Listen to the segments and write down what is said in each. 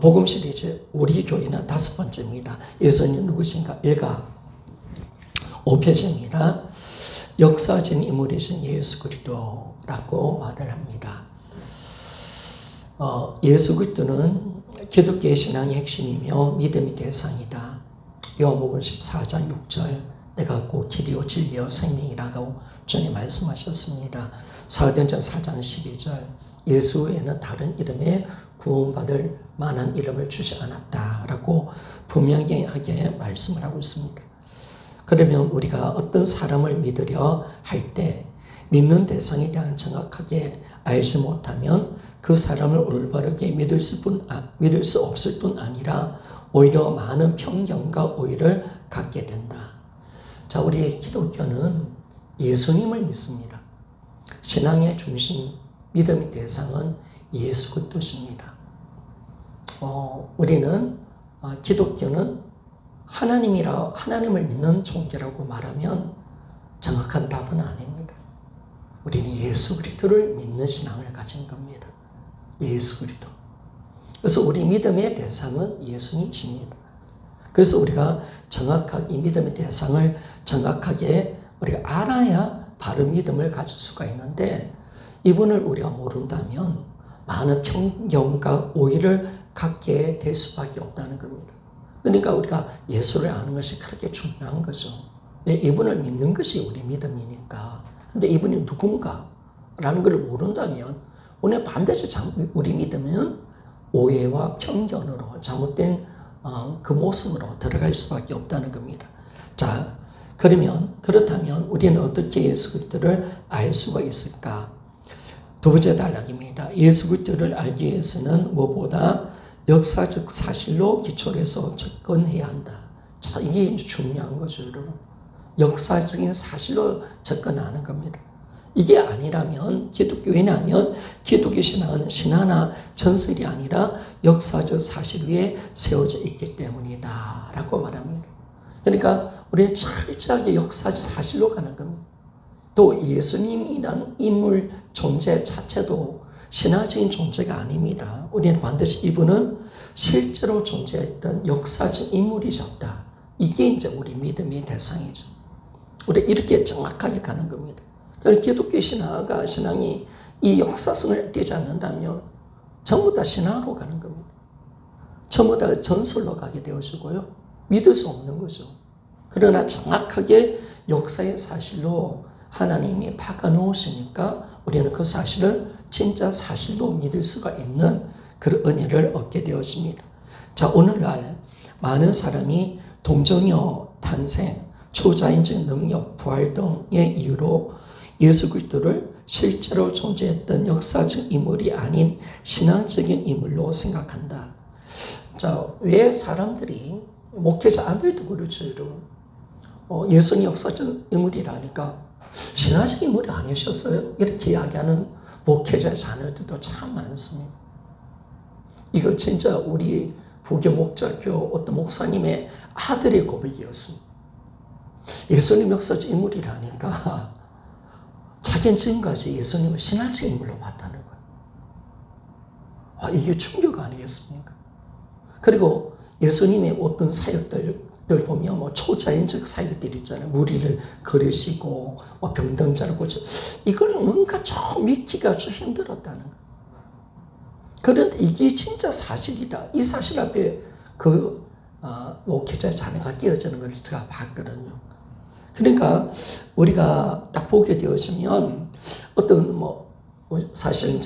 복음 시리즈 우리 교회는 5번째입니다. 예수님 누구신가? 1가 5페이지입니다. 역사적인 인물이신 예수 그리스도라고 말을 합니다. 예수 그리스도는 기독교의 신앙의 핵심이며 믿음의 대상이다. 요한복음 14장 6절 내가 곧 길이요 진리요 생명이라고 주님 말씀하셨습니다. 사도행전 4장 12절 예수 외에는 다른 이름에 구원받을 만한 이름을 주지 않았다라고 분명하게 말씀을 하고 있습니다. 그러면 우리가 어떤 사람을 믿으려 할 때 믿는 대상에 대한 정확하게 알지 못하면 그 사람을 올바르게 믿을 수 없을 뿐 아니라 오히려 많은 편견과 오해를 갖게 된다. 자, 우리 기독교는 예수님을 믿습니다. 신앙의 중심, 믿음의 대상은 예수 그리스도십니다. 우리는 기독교는 하나님을 믿는 종교라고 말하면 정확한 답은 아닙니다. 우리는 예수 그리스도를 믿는 신앙을 가진 겁니다. 예수 그리스도. 그래서 우리 믿음의 대상은 예수님이십니다. 그래서 우리가 정확하게 이 믿음의 대상을 정확하게 우리가 알아야 바른 믿음을 가질 수가 있는데 이분을 우리가 모른다면 많은 편견과 오해를 갖게 될 수밖에 없다는 겁니다. 그러니까 우리가 예수를 아는 것이 그렇게 중요한 거죠. 이분을 믿는 것이 우리 믿음이니까. 근데 이분이 누군가라는 걸 모른다면 오늘 반드시 우리 믿음은 오해와 편견으로 잘못된 그 모습으로 들어갈 수밖에 없다는 겁니다. 자, 그렇다면 우리는 어떻게 예수 그리스도를 알 수가 있을까? 두 번째 단락입니다. 예수 그리스도를 알기 위해서는 무엇보다 역사적 사실로 기초를 해서 접근해야 한다. 자, 이게 중요한 거죠, 여러분. 역사적인 사실로 접근하는 겁니다. 이게 아니라면 왜냐하면 기독교 신앙은 신화나 전설이 아니라 역사적 사실 위에 세워져 있기 때문이다 라고 말합니다. 그러니까 우리는 철저하게 역사적 사실로 가는 겁니다. 또 예수님이란 인물 존재 자체도 신화적인 존재가 아닙니다. 우리는 반드시 이분은 실제로 존재했던 역사적 인물이셨다. 이게 이제 우리 믿음의 대상이죠. 우리 이렇게 정확하게 가는 겁니다. 기독교 신앙이 이 역사성을 띄지 않는다면 전부 다 신화로 가는 겁니다. 전부 다 전설로 가게 되어지고요. 믿을 수 없는 거죠. 그러나 정확하게 역사의 사실로 하나님이 박아놓으시니까 우리는 그 사실을 진짜 사실로 믿을 수가 있는 그런 은혜를 얻게 되었습니다. 자, 오늘날 많은 사람이 동정여 탄생, 초자연적 능력, 부활 등의 이유로 예수 그리스도를 실제로 존재했던 역사적 인물이 아닌 신앙적인 인물로 생각한다. 자, 왜 사람들이 목회자 아들도 그렇죠, 여러분. 예수님 역사적 인물이라니까 신화적 인물이 아니셨어요? 이렇게 이야기하는 목회자 자녀들도 참 많습니다. 이거 진짜 우리 부교 목자교 어떤 목사님의 아들의 고백이었습니다. 예수님 역사적 인물이라니까 자기는 지금까지 예수님을 신화적 인물로 봤다는 거예요. 이게 충격 아니겠습니까? 그리고 예수님의 어떤 사역들 보면 초자연적 사역들 있잖아요. 무리를 걸으시고 병든자를 고쳐. 이걸 뭔가 좀 믿기가 좀 힘들었다는 거예요. 그런데 이게 진짜 사실이다. 이 사실 앞에 목회자의 자녀가 끼어지는 걸 제가 봤거든요. 그러니까 우리가 딱 보게 되어지면 사실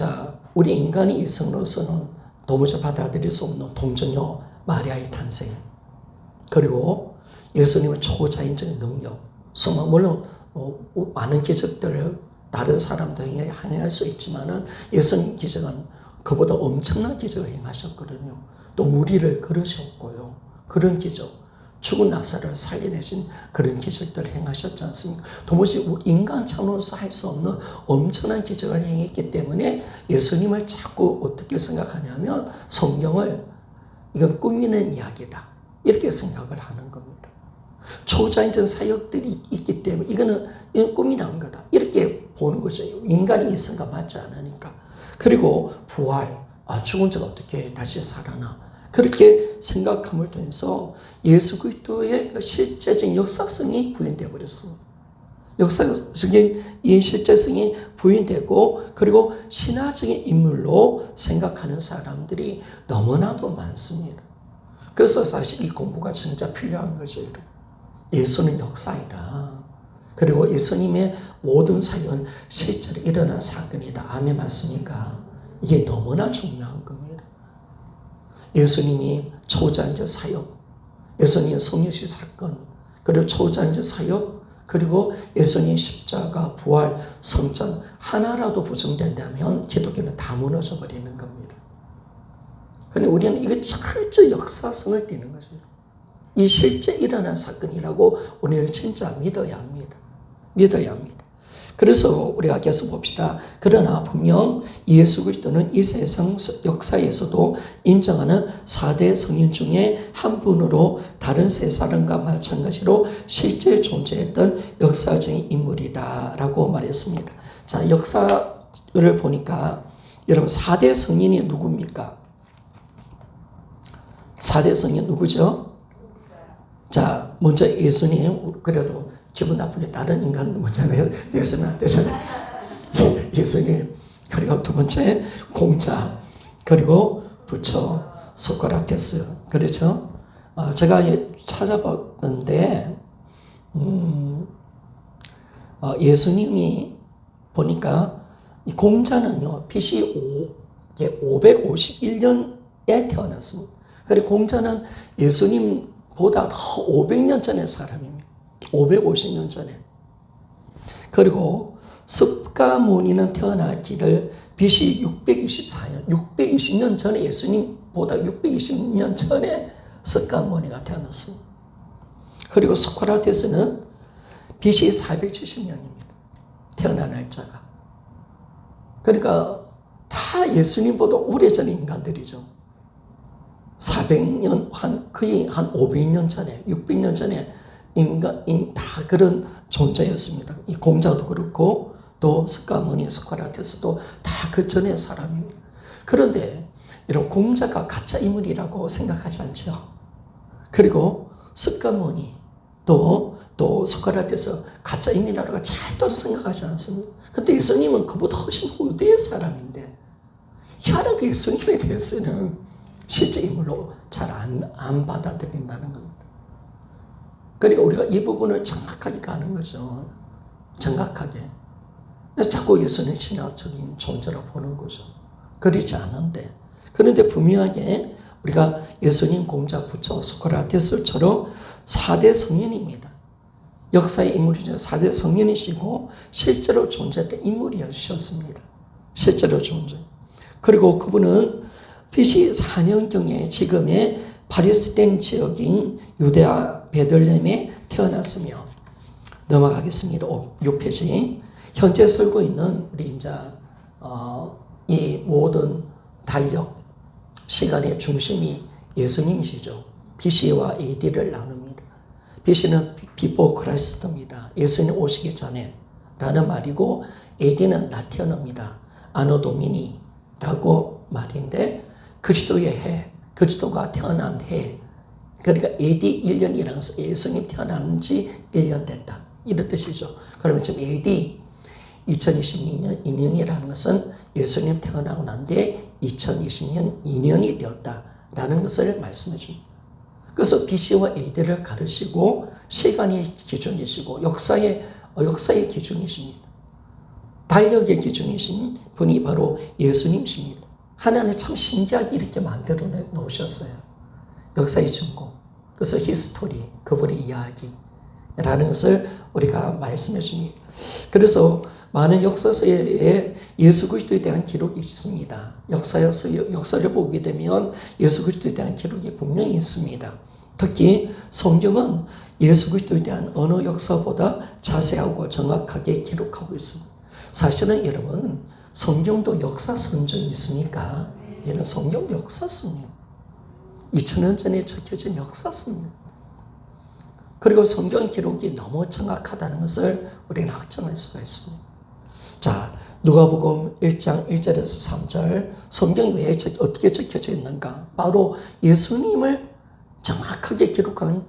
우리 인간의 이성으로서는 도무지 받아들일 수 없는 동정녀 마리아의 탄생, 그리고 예수님의 초자연적인 능력, 물론 많은 기적들을 다른 사람들에게 행할 수 있지만은 예수님 기적은 그보다 엄청난 기적을 행하셨거든요. 또 무리를 걸으셨고요. 그런 기적, 죽은 나사로를 살려내신 그런 기적들을 행하셨지 않습니까? 도무지 인간 차원에서 할 수 없는 엄청난 기적을 행했기 때문에 예수님을 자꾸 어떻게 생각하냐면 성경을 이건 꾸미는 이야기다. 이렇게 생각을 하는 겁니다. 초자연적 사역들이 있기 때문에 이건 꿈이라는 거다. 이렇게 보는 거죠. 인간의 이성과 맞지 않으니까. 그리고 부활, 죽은 자가 어떻게 다시 살아나. 그렇게 생각함을 통해서 예수 그리스도의 실제적인 역사성이 부인되어 버렸습니다. 역사적인 이 실제성이 부인되고 그리고 신화적인 인물로 생각하는 사람들이 너무나도 많습니다. 그래서 사실 이 공부가 진짜 필요한 거죠. 예수는 역사이다. 그리고 예수님의 모든 사역은 실제로 일어난 사건이다. 아멘 맞습니까? 이게 너무나 중요한 겁니다. 예수님이 초자연적 사역, 예수님의 성육신 사건, 그리고 초자연적 사역, 그리고 예수님의 십자가, 부활, 성전 하나라도 부정된다면 기독교는 다 무너져 버리는 겁니다. 그런데 우리는 이거 철저히 역사성을 띠는 거죠. 이 실제 일어난 사건이라고 우리는 진짜 믿어야 합니다. 믿어야 합니다. 그래서 우리가 계속 봅시다. 그러나 분명 예수 그리스도는 이 세상 역사에서도 인정하는 4대 성인 중에 한 분으로 다른 세 사람과 마찬가지로 실제 존재했던 역사적인 인물이다라고 말했습니다. 자, 역사를 보니까 여러분 4대 성인이 누굽니까? 4대 성인 누구죠? 자, 먼저 예수님, 그래도 기분 나쁘게 다른 인간 먼저 내서는 안 되잖아요. 예수님, 그리고 두 번째 공자, 그리고 부처, 소크라테스. 그렇죠? 제가 찾아봤는데 예수님이 보니까 이 공자는요, BC 551년에 태어났습니다. 그리고 공자는 예수님보다 더 500년 전의 사람입니다. 550년 전에. 그리고 습가무니는 태어나기를 BC 624년, 620년 전에 예수님보다 620년 전에 습가무니가 태어났습니다. 그리고 소크라테스는 BC 470년입니다. 태어난 날짜가. 그러니까 다 예수님보다 오래전 인간들이죠. 400년, 거의 한 500년 전에, 600년 전에 다 그런 존재였습니다. 이 공자도 그렇고, 또 습가무니, 소크라테스도 다 그 전의 사람입니다. 그런데, 이런 공자가 가짜 인물이라고 생각하지 않죠. 그리고 습가무니, 또 소크라테스 가짜 인물이라고 절대로 생각하지 않습니다. 근데 예수님은 그보다 훨씬 후대의 사람인데, 희한하게 예수님에 대해서는 실제 인물로 잘 안 받아들인다는 겁니다. 그러니까 우리가 이 부분을 정확하게 가는 거죠. 정확하게. 자꾸 예수는 신학적인 존재로 보는 거죠. 그렇지 않은데. 그런데 분명하게 우리가 예수님, 공자, 부처, 소크라테스처럼 4대 성인입니다. 역사의 인물이죠. 4대 성인이시고 실제로 존재했던 인물이셨습니다. 실제로 존재. 그리고 그분은 BC 4년경에 지금의 팔레스타인 지역인 유대아 베들레헴에 태어났으며, 넘어가겠습니다. 6페이지. 현재 살고 있는 우리 이 모든 달력, 시간의 중심이 예수님이시죠. BC와 AD를 나눕니다. BC는 Before Christ입니다. 예수님 오시기 전에 라는 말이고, AD는 라틴어입니다. 아노 도미니라고 말인데, 그리스도의 해, 그리스도가 태어난 해, 그러니까 AD 1년이라는 것은 예수님 태어난 지 1년 됐다. 이런 뜻이죠. 그러면 지금 AD 2022년이라는 것은 예수님 태어나고 난 뒤에 2020년 2년이 되었다라는 것을 말씀해 줍니다. 그래서 BC와 AD를 가르치고 시간의 기준이시고 역사의 기준이십니다. 달력의 기준이신 분이 바로 예수님이십니다. 하나님 참 신기하게 이렇게 만들어 놓으셨어요. 역사의 전공. 그래서 히스토리, 그분의 이야기라는 것을 우리가 말씀해 줍니다. 그래서 많은 역사서에 예수 그리스도에 대한 기록이 있습니다. 역사를 보게 되면 예수 그리스도에 대한 기록이 분명히 있습니다. 특히 성경은 예수 그리스도에 대한 어느 역사보다 자세하고 정확하게 기록하고 있습니다. 사실은 여러분, 성경도 역사성경이 있습니까? 얘는 성경 역사성입니다. 2000년 전에 적혀진 역사성입니다. 그리고 성경 기록이 너무 정확하다는 것을 우리는 확정할 수가 있습니다. 자, 누가복음 1장 1절에서 3절 성경이 왜 어떻게 적혀져 있는가? 바로 예수님을 정확하게 기록한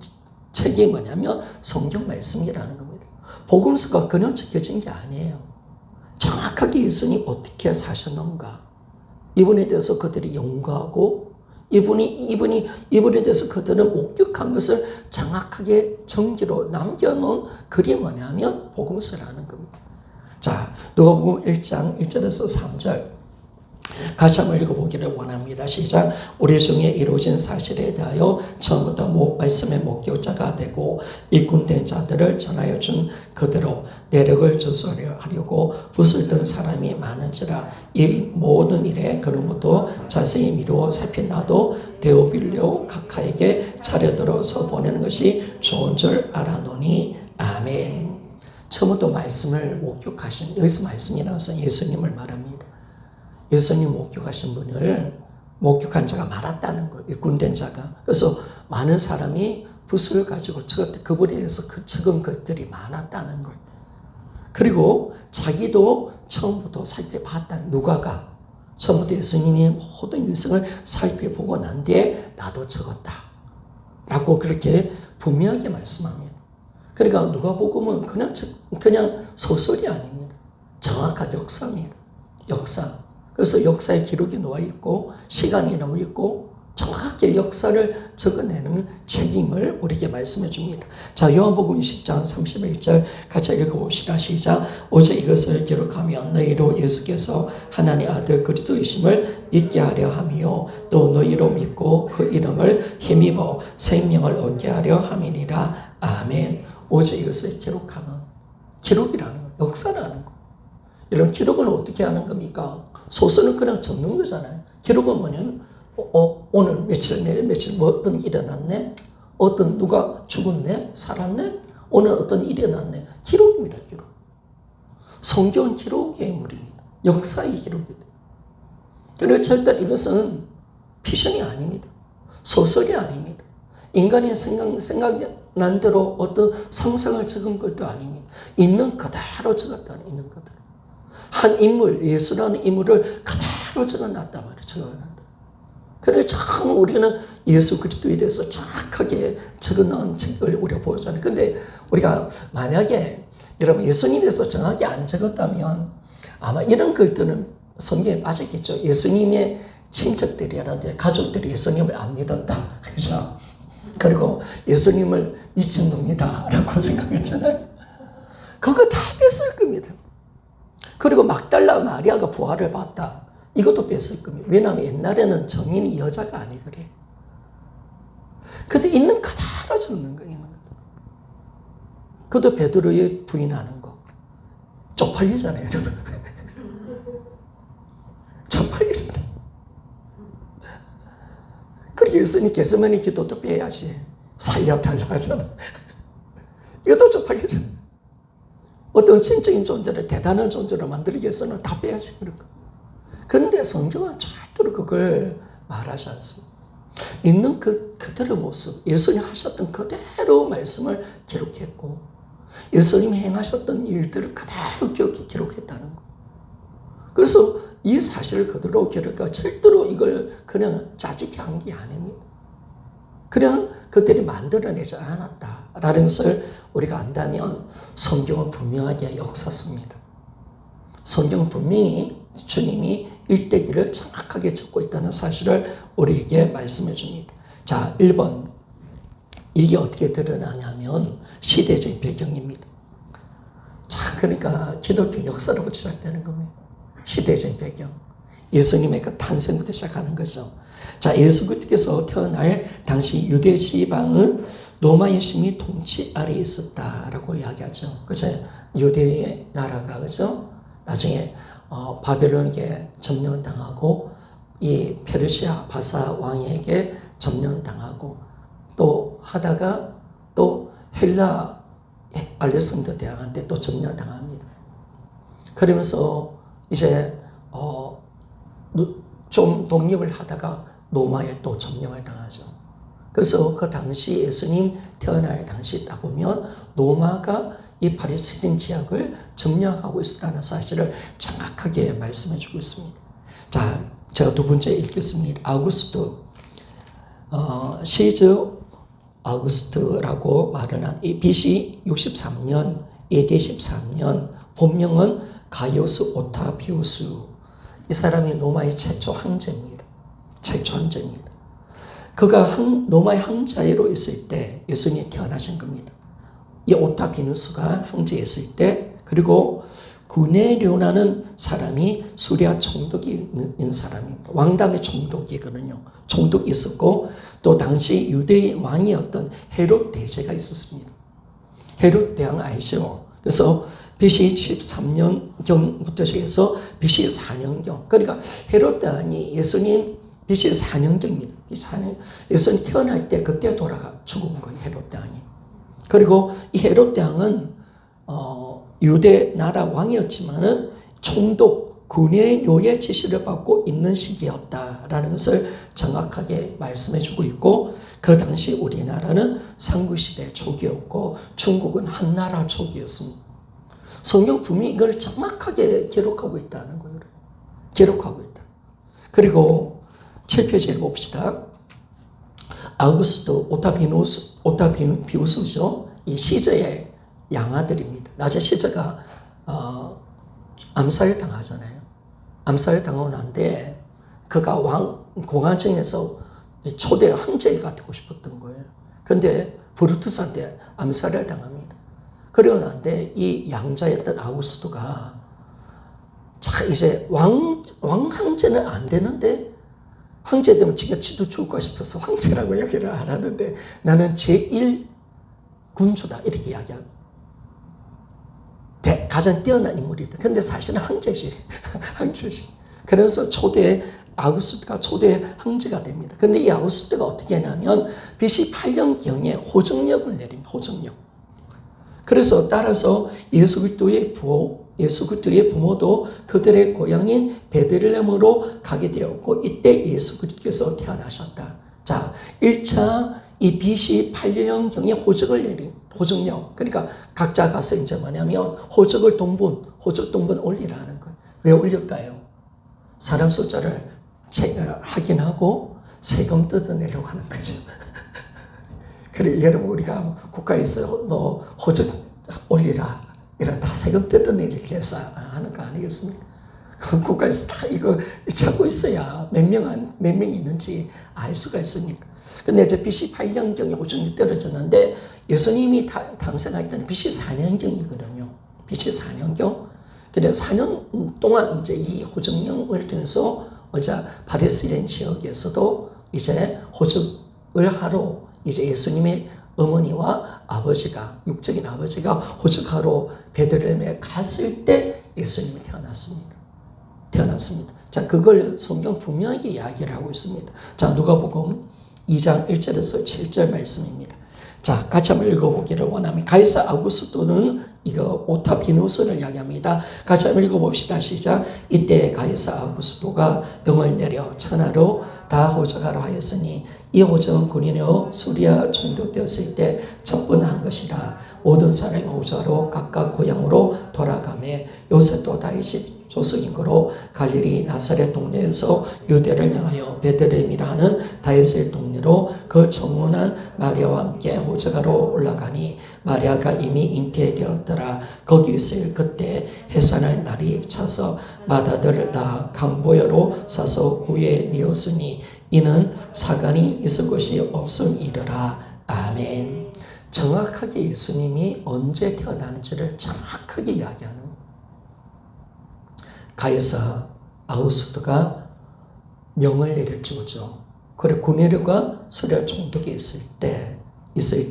책이 뭐냐면 성경 말씀이라는 겁니다. 복음서가 그냥 적혀진 게 아니에요. 정확하게 예수님 어떻게 사셨는가? 이분에 대해서 그들이 연구하고 이분에 대해서 그들은 목격한 것을 정확하게 정기로 남겨놓은 글이 뭐냐면 복음서라는 겁니다. 자, 누가복음 1장 1절에서 3절 같이 한번 읽어보기를 원합니다. 시작. 우리 중에 이루어진 사실에 대하여 처음부터 말씀의 목격자가 되고 일꾼된 자들을 전하여 준 그대로 내력을 저수하려고 붓을 든 사람이 많은지라 이 모든 일에 그로부터 자세히 미루어 살핀 나도 데오빌로 각하에게 차례들어서 보내는 것이 좋은 줄 알아노니 아멘. 처음부터 말씀을 목격하신, 여기서 말씀이 나와서 예수님을 말합니다. 예수님 목격하신 분을 목격한 자가 많았다는 거예요. 일꾼된 자가. 그래서 많은 사람이 붓을 가지고 적었대. 그분에 대해서 적은 것들이 많았다는 거예요. 그리고 자기도 처음부터 살펴봤다. 누가가 처음부터 예수님의 모든 인생을 살펴보고 난 뒤에 나도 적었다. 라고 그렇게 분명하게 말씀합니다. 그러니까 누가복음은 그냥 소설이 아닙니다. 정확한 역사입니다. 역사. 그래서 역사의 기록이 놓여 있고 시간이 놓여 있고 정확하게 역사를 적어내는 책임을 우리에게 말씀해 줍니다. 자, 요한복음 10장 31절 같이 읽어봅시다. 시작. 오직 이것을 기록하면 너희로 예수께서 하나님의 아들 그리스도이심을 믿게 하려 함이요 또 너희로 믿고 그 이름을 힘입어 생명을 얻게 하려 함이니라. 아멘. 오직 이것을 기록하면, 기록이라는 거, 역사라는 거. 이런 기록은 어떻게 하는 겁니까? 소설은 그냥 적는 거잖아요. 기록은 뭐냐면 오늘 며칠 내일 며칠 뭐 어떤 일이 일어났네, 누가 죽었네, 살았네, 오늘 어떤 일이 일어났네. 기록입니다. 기록. 성경은 기록의 인물입니다. 역사의 기록입니다. 그리고 절대 이것은 피션이 아닙니다. 소설이 아닙니다. 인간의 생각난 대로 어떤 상상을 적은 것도 아닙니다. 있는 그대로 적었다는, 있는 그대로. 한 인물, 예수라는 인물을 그대로 적어놨단 말이에요. 적어놨다. 그래서 참 우리는 예수 그리스도에 대해서 정확하게 적어놓은 책을 우리가 보잖아요. 근데 우리가 만약에 여러분 예수님에 대해서 정확히 안 적었다면 아마 이런 글들은 성경에 빠졌겠죠. 예수님의 친척들이라든지 가족들이 예수님을 안 믿었다. 그죠? 그리고 예수님을 미친놈이다 라고 생각했잖아요. 그거 다 뺐을 겁니다. 그리고 막달라 마리아가 부활을 봤다. 이것도 뺐을 겁니다. 왜냐하면 옛날에는 정인이 여자가 아니거래요. 근데 있는 그대로 적는 거예요. 그것도 베드로의 부인하는 거. 쪽팔리잖아요, 여러분. 쪽팔리잖아요. 그리고 예수님 겟세마네 기도도 빼야지. 살려달라 하잖아. 이것도 쪽팔리잖아. 어떤 진적인 존재를 대단한 존재로 만들기 위해서는 다 빼야지. 그런데 성경은 절대로 그걸 말하지 않습니다. 있는 그대로 모습, 예수님 하셨던 그대로 말씀을 기록했고 예수님이 행하셨던 일들을 그대로 기록했다는 거. 그래서 이 사실을 그대로 기록하고 절대로 이걸 그냥 짜집게 한 게 아닙니다. 그냥 그들이 만들어내지 않았다라는 것을 우리가 안다면 성경은 분명하게 역사습니다. 성경은 분명히 주님이 일대기를 정확하게 적고 있다는 사실을 우리에게 말씀해 줍니다. 자, 1번. 이게 어떻게 드러나냐면 시대적 배경입니다. 자, 그러니까 기독교 역사로부터 시작되는 겁니다. 시대적 배경. 예수님의 그 탄생부터 시작하는 거죠. 자, 예수 그리스도께서 태어날 당시 유대 지방은 로마의 심히 통치 아래에 있었다라고 이야기하죠. 그죠? 유대의 나라가, 그죠? 나중에 바벨론에게 점령당하고 이 페르시아 바사 왕에게 점령당하고 또 하다가 또 헬라 알렉산더 대왕한테 또 점령당합니다. 그러면서 이제 좀 독립을 하다가 로마에 또 점령을 당하죠. 그래서 그 당시 예수님 태어날 당시 딱 보면 로마가 이 팔레스타인 지역을 점령하고 있었다는 사실을 정확하게 말씀해 주고 있습니다. 자, 제가 두 번째 읽겠습니다. 아우구스트, 시즈 아우구스트라고 말하는 이 BC 63년, AD 13년, 본명은 가이오스 오타비우스. 이 사람이 로마의 최초 황제입니다. 최초 황제입니다. 그가 로마의 황제로 있을 때 예수님이 태어나신 겁니다. 이 오타비누스가 황제였을 때, 그리고 구네료라는 사람이 수리아 총독인 사람입니다. 왕당의 총독이거든요. 총독이 있었고, 또 당시 유대의 왕이었던 헤롯 대제가 있었습니다. 헤롯 대왕 아시죠? 그래서 BC 13년경부터 시작해서 BC 4년경. 그러니까 헤롯 대왕이 예수님 BC 4년경입니다. 예수님 태어날 때 그때 죽은 거예요. 헤롯 대왕이. 그리고 이 헤롯 대왕은 유대 나라 왕이었지만은 총독 구네료의 지시를 받고 있는 시기였다라는 것을 정확하게 말씀해 주고 있고, 그 당시 우리나라는 삼국시대 초기였고 중국은 한나라 초기였습니다. 성경 분명히 이걸 정확하게 기록하고 있다는 거예요. 기록하고 있다. 그리고 7페이지에 봅시다. 아우구스트 오타비우스죠. 이 시저의 양아들입니다. 낮에 시저가 암살 당하잖아요. 암살 당하고 난데 그가 공화정에서 초대 황제가 되고 싶었던 거예요. 근데 브루투스한테 암살을 당합니다. 그러고 난데 이 양자였던 아우구스트가 자 이제 왕황제는 안 되는데 황제 되면 지도 죽을까 싶어서 황제라고 얘기를 안 하는데 나는 제1군주다 이렇게 이야기합니다. 가장 뛰어난 인물이다. 근데 사실은 황제지. 황제지. 그래서 아우구스트가 초대 황제가 됩니다. 근데 이 아우구스트가 어떻게 하냐면 BC 8년경에 호정력을 내립니다. 호정력. 그래서 따라서 예수 그리스도의 부모도 그들의 고향인 베들레헴으로 가게 되었고, 이때 예수 그리스도께서 태어나셨다. 자, 1차 이 BC 8년경에 호적을 내린 호적력. 그러니까 각자 가서 이제 뭐냐면 호적 동분 올리라는 거예요. 왜 올릴까요? 사람 숫자를 확인하고 세금 뜯어내려고 하는 거죠. 그래, 여러분 우리가 국가에서 호적 올리라 이런 다 세금 뜯어내리기 위해서 하는 거 아니겠습니까? 그 국가에서 다 이거 찾고 있어야 몇 명이 있는지 알 수가 있으니까. 근데 이제 BC 8년경에 호정이 떨어졌는데 예수님이 탄생할 때는 BC 4년경이거든요. BC 4년경. 근데 4년 동안 이제 이 호정령을 통해서 팔레스타인 지역에서도 이제 호적을 하러 이제 예수님의 어머니와 아버지가, 육적인 아버지가 호적하러 베들레헴에 갔을 때 예수님이 태어났습니다. 자, 그걸 성경 분명하게 이야기를 하고 있습니다. 자, 누가복음 2장 1절에서 7절 말씀입니다. 자, 같이 한번 읽어보기를 원합니다. 가이사 아우구스토는 이거 오타비누스를 이야기합니다. 같이 한번 읽어봅시다. 시작. 이때 가이사 아우구스토가 병을 내려 천하로 다 호적하러 하였으니 이 호적은 군인으로 수리아 총독되었을 때 접근한 것이라. 모든 사람이 호적하러 각각 고향으로 돌아가매 요셉도 다윗 조석인 거로 갈릴리 나사렛 동네에서 유대를 향하여 베들레헴이라 하는 다윗의 동네로 그 청혼한 마리아와 함께 호적하러 올라가니 마리아가 이미 잉태되었더라. 거기 있을 그때 해산할 날이 차서 맏아들을 낳아 강보여로 사서 구에 뉘었으니 이는 사간이 있을 것이 없음이더라. 아멘. 정확하게 예수님이 언제 태어난지를 정확하게 이야기하는 가이사 아우구스토가 명을 내려주죠. 그리고 구네료가 수리아 총독이 있을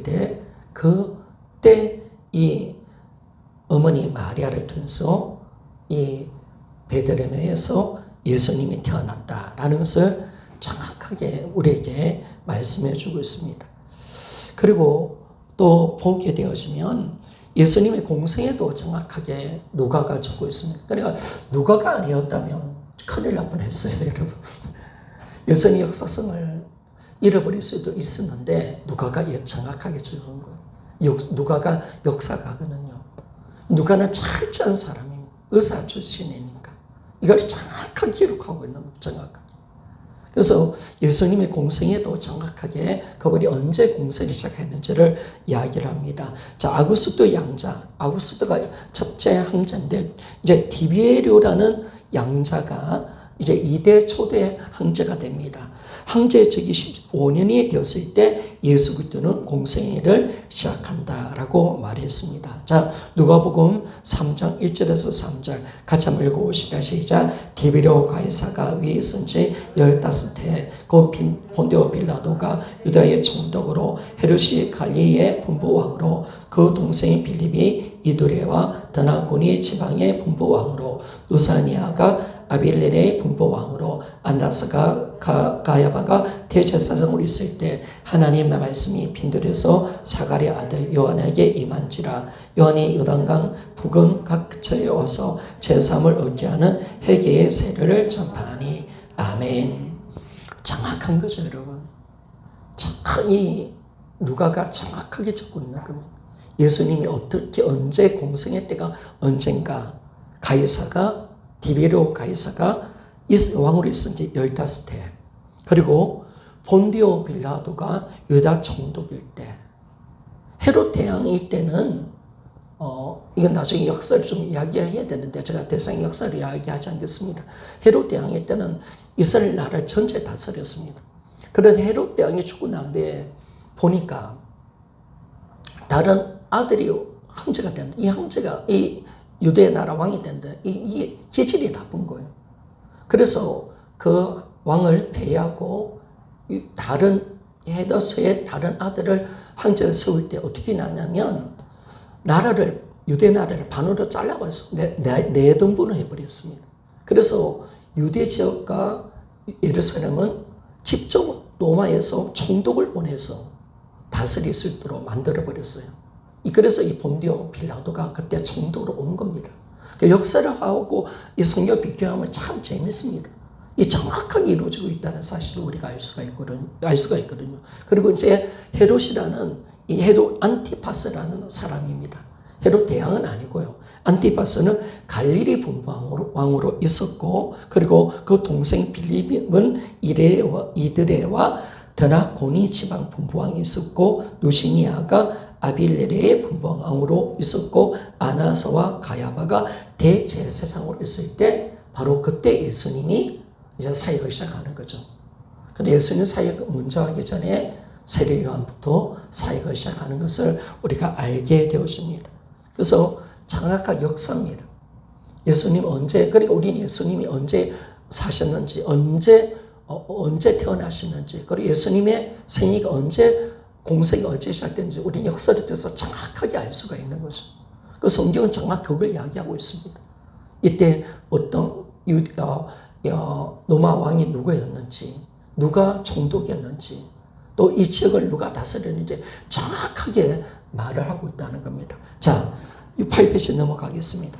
때 그때 이 어머니 마리아를 통해서 이 베들레헴에서 예수님이 태어났다라는 것을 정확하게 우리에게 말씀해 주고 있습니다. 그리고 또 보게 되어지면 예수님의 공생에도 정확하게 누가가 적고 있습니다. 그러니까 누가가 아니었다면 큰일 날 뻔했어요, 여러분. 예수님의 역사성을 잃어버릴 수도 있었는데 누가가 정확하게 적은 거예요. 누가가 역사가거든요. 누가는 철저한 사람입니다. 의사 출신이니까. 이걸 정확하게 기록하고 있는 거예요. 정확하게. 그래서 예수님의 공생애도 정확하게 그분이 언제 공생을 시작했는지를 이야기를 합니다. 자, 아구스도 양자. 아구스도가 첫째 황제인데, 이제 디비에료라는 양자가 이제 2대 초대 황제가 됩니다. 황제 즉위 15년이 되었을 때 예수 그리스도는 공생애를 시작한다라고 말했습니다. 자, 누가복음 3장 1절에서 3절 같이 한번 읽어보시다. 시작. 디비료 가이사가 위에 있은 지 15해 그 본디오 빌라도가 유다의 총독으로 헤롯이 갈릴리의 분부왕으로 그 동생인 빌립이 이두레와 드나고니 지방의 분부왕으로 루사니아가 아빌레의 분부왕으로 안나스가 가야바가 대제사장으로 있을 때 하나님의 말씀이 빈들에서 사가랴 아들 요한에게 임한지라. 요한이 요단강 북은 각 처에 와서 제3을 얻게 하는 회개의 세례를 전파하니. 아멘. 정확한 거죠, 여러분. 이 누가가 정확하게 적고 있는 겁니다. 예수님이 어떻게 언제 공생의 때가 언젠가 가이사가 디베리오 가이사가 왕으로 있은 지 15해. 그리고 본디오 빌라도가 유다 총독일 때. 헤롯 대왕일 때는 이건 나중에 역사를 좀 이야기해야 되는데 제가 대상 역사를 이야기하지 않겠습니다. 헤롯 대왕일 때는 이스라엘 나라를 전체 다스렸습니다. 그런 헤롯 대왕이 죽고 난 뒤에 보니까 다른 아들이 황제가 됐는데 이 황제가 이 유대 나라 왕이 됐는데 이게 기질이 나쁜 거예요. 그래서 그 왕을 폐하고 다른 헤롯의 다른 아들을 황제를 세울 때 어떻게 나냐면 나라를 유대 나라를 반으로 잘라버려서 네 등분을 해버렸습니다. 그래서 유대 지역과 예루살렘은 집중 로마에서 총독을 보내서 다스릴 수 있도록 만들어버렸어요. 그래서 이 본디오 빌라도가 그때 총독으로 온 겁니다. 역사를 하고 이 성경 비교하면 참 재밌습니다. 이 정확하게 이루어지고 있다는 사실을 우리가 알 수가 있거든요. 그리고 이제 헤롯이라는 이 헤롯 안티파스라는 사람입니다. 헤롯 대왕은 아니고요. 안티파스는 갈릴리 분부왕으로 있었고, 그리고 그 동생 빌립은 이드레와 드나고니 지방 분부왕이 있었고, 누시니아가 아빌레레의 분부왕으로 있었고, 아나서와 가야바가 대제사장으로 있을 때 바로 그때 예수님이 이제 사역을 시작하는 거죠. 근데 예수님 사역 먼저 하기 전에 세례 요한부터 사역을 시작하는 것을 우리가 알게 되었습니다. 그래서 정확한 역사입니다. 예수님 언제, 그러니까 우리는 예수님이 언제 사셨는지, 언제 태어나셨는지, 그리고 예수님의 생애가 언제, 공생이 언제 시작됐는지 우리는 역사를 통해서 정확하게 알 수가 있는 거죠. 그 성경은 정확히 그걸 이야기하고 있습니다. 이때 어떤 로마 왕이 누구였는지, 누가 총독이었는지, 또 이 지역을 누가 다스렸는지 정확하게 말을 하고 있다는 겁니다. 자, 8페이지 넘어가겠습니다.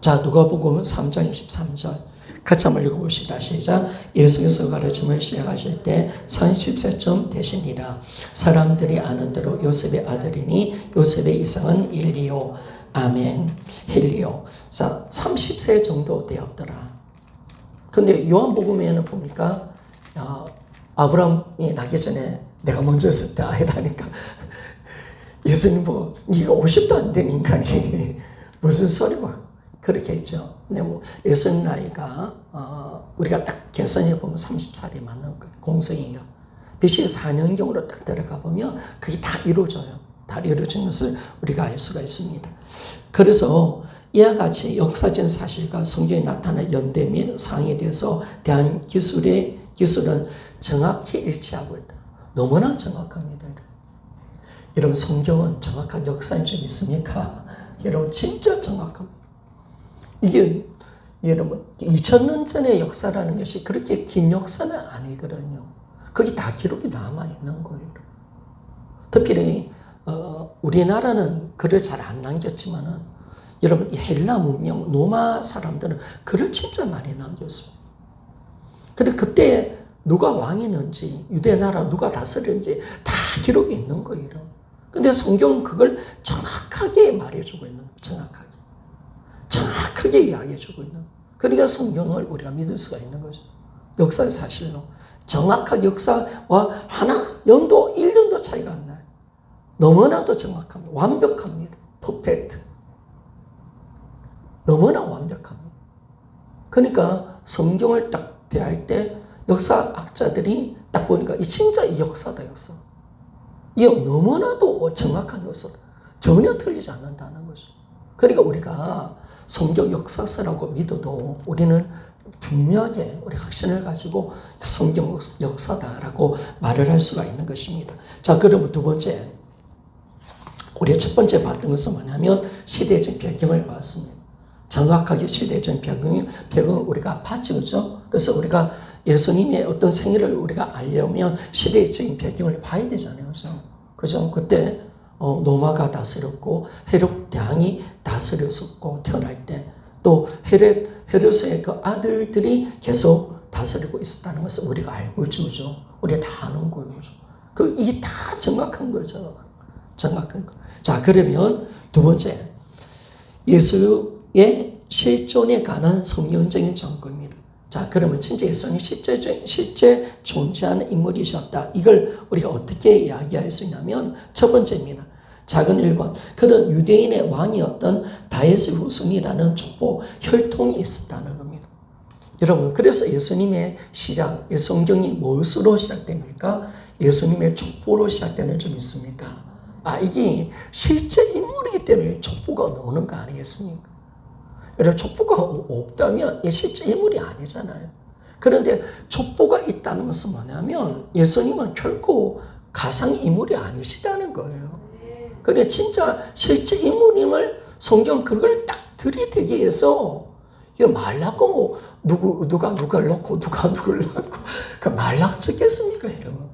자, 누가복음 3장 23절 같이 한번 읽어봅시다. 시작. 예수께서 가르침을 시작하실 때 30세쯤 되시니라. 사람들이 아는 대로 요셉의 아들이니 요셉의 이상은 일리오. 아멘. 헬리오. 자, 30세 정도 되었더라. 근데 요한복음에는 보니까 아브라함이 나기 전에 내가 먼저 있을 때 아이라니까 예수님 보고 네가 50도 안 된 인간이 무슨 소리고 그렇게 했죠. 근데 뭐 예수님 나이가 우리가 딱 계산해 보면 30살이 맞는 거예요. 공생이요. BC 4년경으로 딱 들어가 보면 그게 다 이루어져요. 다 이루어진 것을 우리가 알 수가 있습니다. 그래서 이와 같이 역사적 사실과 성경에 나타난 연대 및 상황에 대해서 대한 기술은 정확히 일치하고 있다. 너무나 정확합니다. 여러분 성경은 정확한 역사인 줄 믿습니까? 여러분 진짜 정확합니다. 이게 여러분 2000년 전의 역사라는 것이 그렇게 긴 역사는 아니거든요. 거기 다 기록이 남아있는 거예요. 특히 우리나라는 글을 잘 안 남겼지만은 여러분 헬라 문명 로마 사람들은 글을 진짜 많이 남겼습니다. 그리고 그때 누가 왕이었는지 유대 나라 누가 다스렸는지 다 기록이 있는 거예요. 근데 성경은 그걸 정확하게 말해주고 있는 거예요. 정확하게 이야기해주고 있는 거예요. 그러니까 성경을 우리가 믿을 수가 있는 거죠. 역사의 사실로. 정확하게 역사와 하나, 연도, 1년도 차이가 안 나요. 너무나도 정확합니다. 완벽합니다. 퍼펙트. 너무나 완벽합니다. 그러니까 성경을 딱 대할 때 역사학자들이 딱 보니까 이 진짜 이 역사다, 역사. 이게 너무나도 정확한 역사다. 전혀 틀리지 않는다는 거죠. 그러니까 우리가 성경 역사서라고 믿어도 우리는 분명하게 우리 확신을 가지고 성경 역사다라고 말을 할 수가 있는 것입니다. 자, 그러면 두 번째, 우리가 첫 번째 봤던 것은 뭐냐면 시대적 배경을 봤습니다. 정확하게 시대적 배경을 우리가 봤죠, 그죠? 그래서 우리가 예수님의 어떤 생애를 우리가 알려면 시대적인 배경을 봐야 되잖아요, 그죠? 그때 로마가 다스렸고 헤롯 대왕이 다스렸었고 태어날 때 또 헤롯의 그 아들들이 계속 다스리고 있었다는 것을 우리가 알고 있죠, 그죠? 우리가 다 아는 거예요, 그죠? 이게 다 정확한 거죠, 정확한 거. 자, 그러면 두 번째, 예수의 실존에 관한 성경적인 증거입니다. 자, 그러면 진짜 예수님이 실제 존재하는 인물이셨다. 이걸 우리가 어떻게 이야기할 수 있냐면 첫 번째입니다. 작은 1번. 그는 유대인의 왕이었던 다윗의 후손이라는 족보 혈통이 있었다는 겁니다. 여러분, 그래서 예수님의 시작, 성경이 무엇으로 시작됩니까? 예수님의 족보로 시작되는 점 있습니까? 이게 실제 인물이기 때문에 족보가 나오는 거 아니겠습니까? 여러분, 족보가 없다면 이 실제 인물이 아니잖아요. 그런데 족보가 있다는 것은 뭐냐면 예수님은 결코 가상 인물이 아니시다는 거예요. 그래, 진짜 실제 인물임을 성경 그걸 딱 들이대기 위해서 이거 말라고 누가 누굴 놓고 누가 누굴 놓고 그 말라고 적겠습니까, 여러분?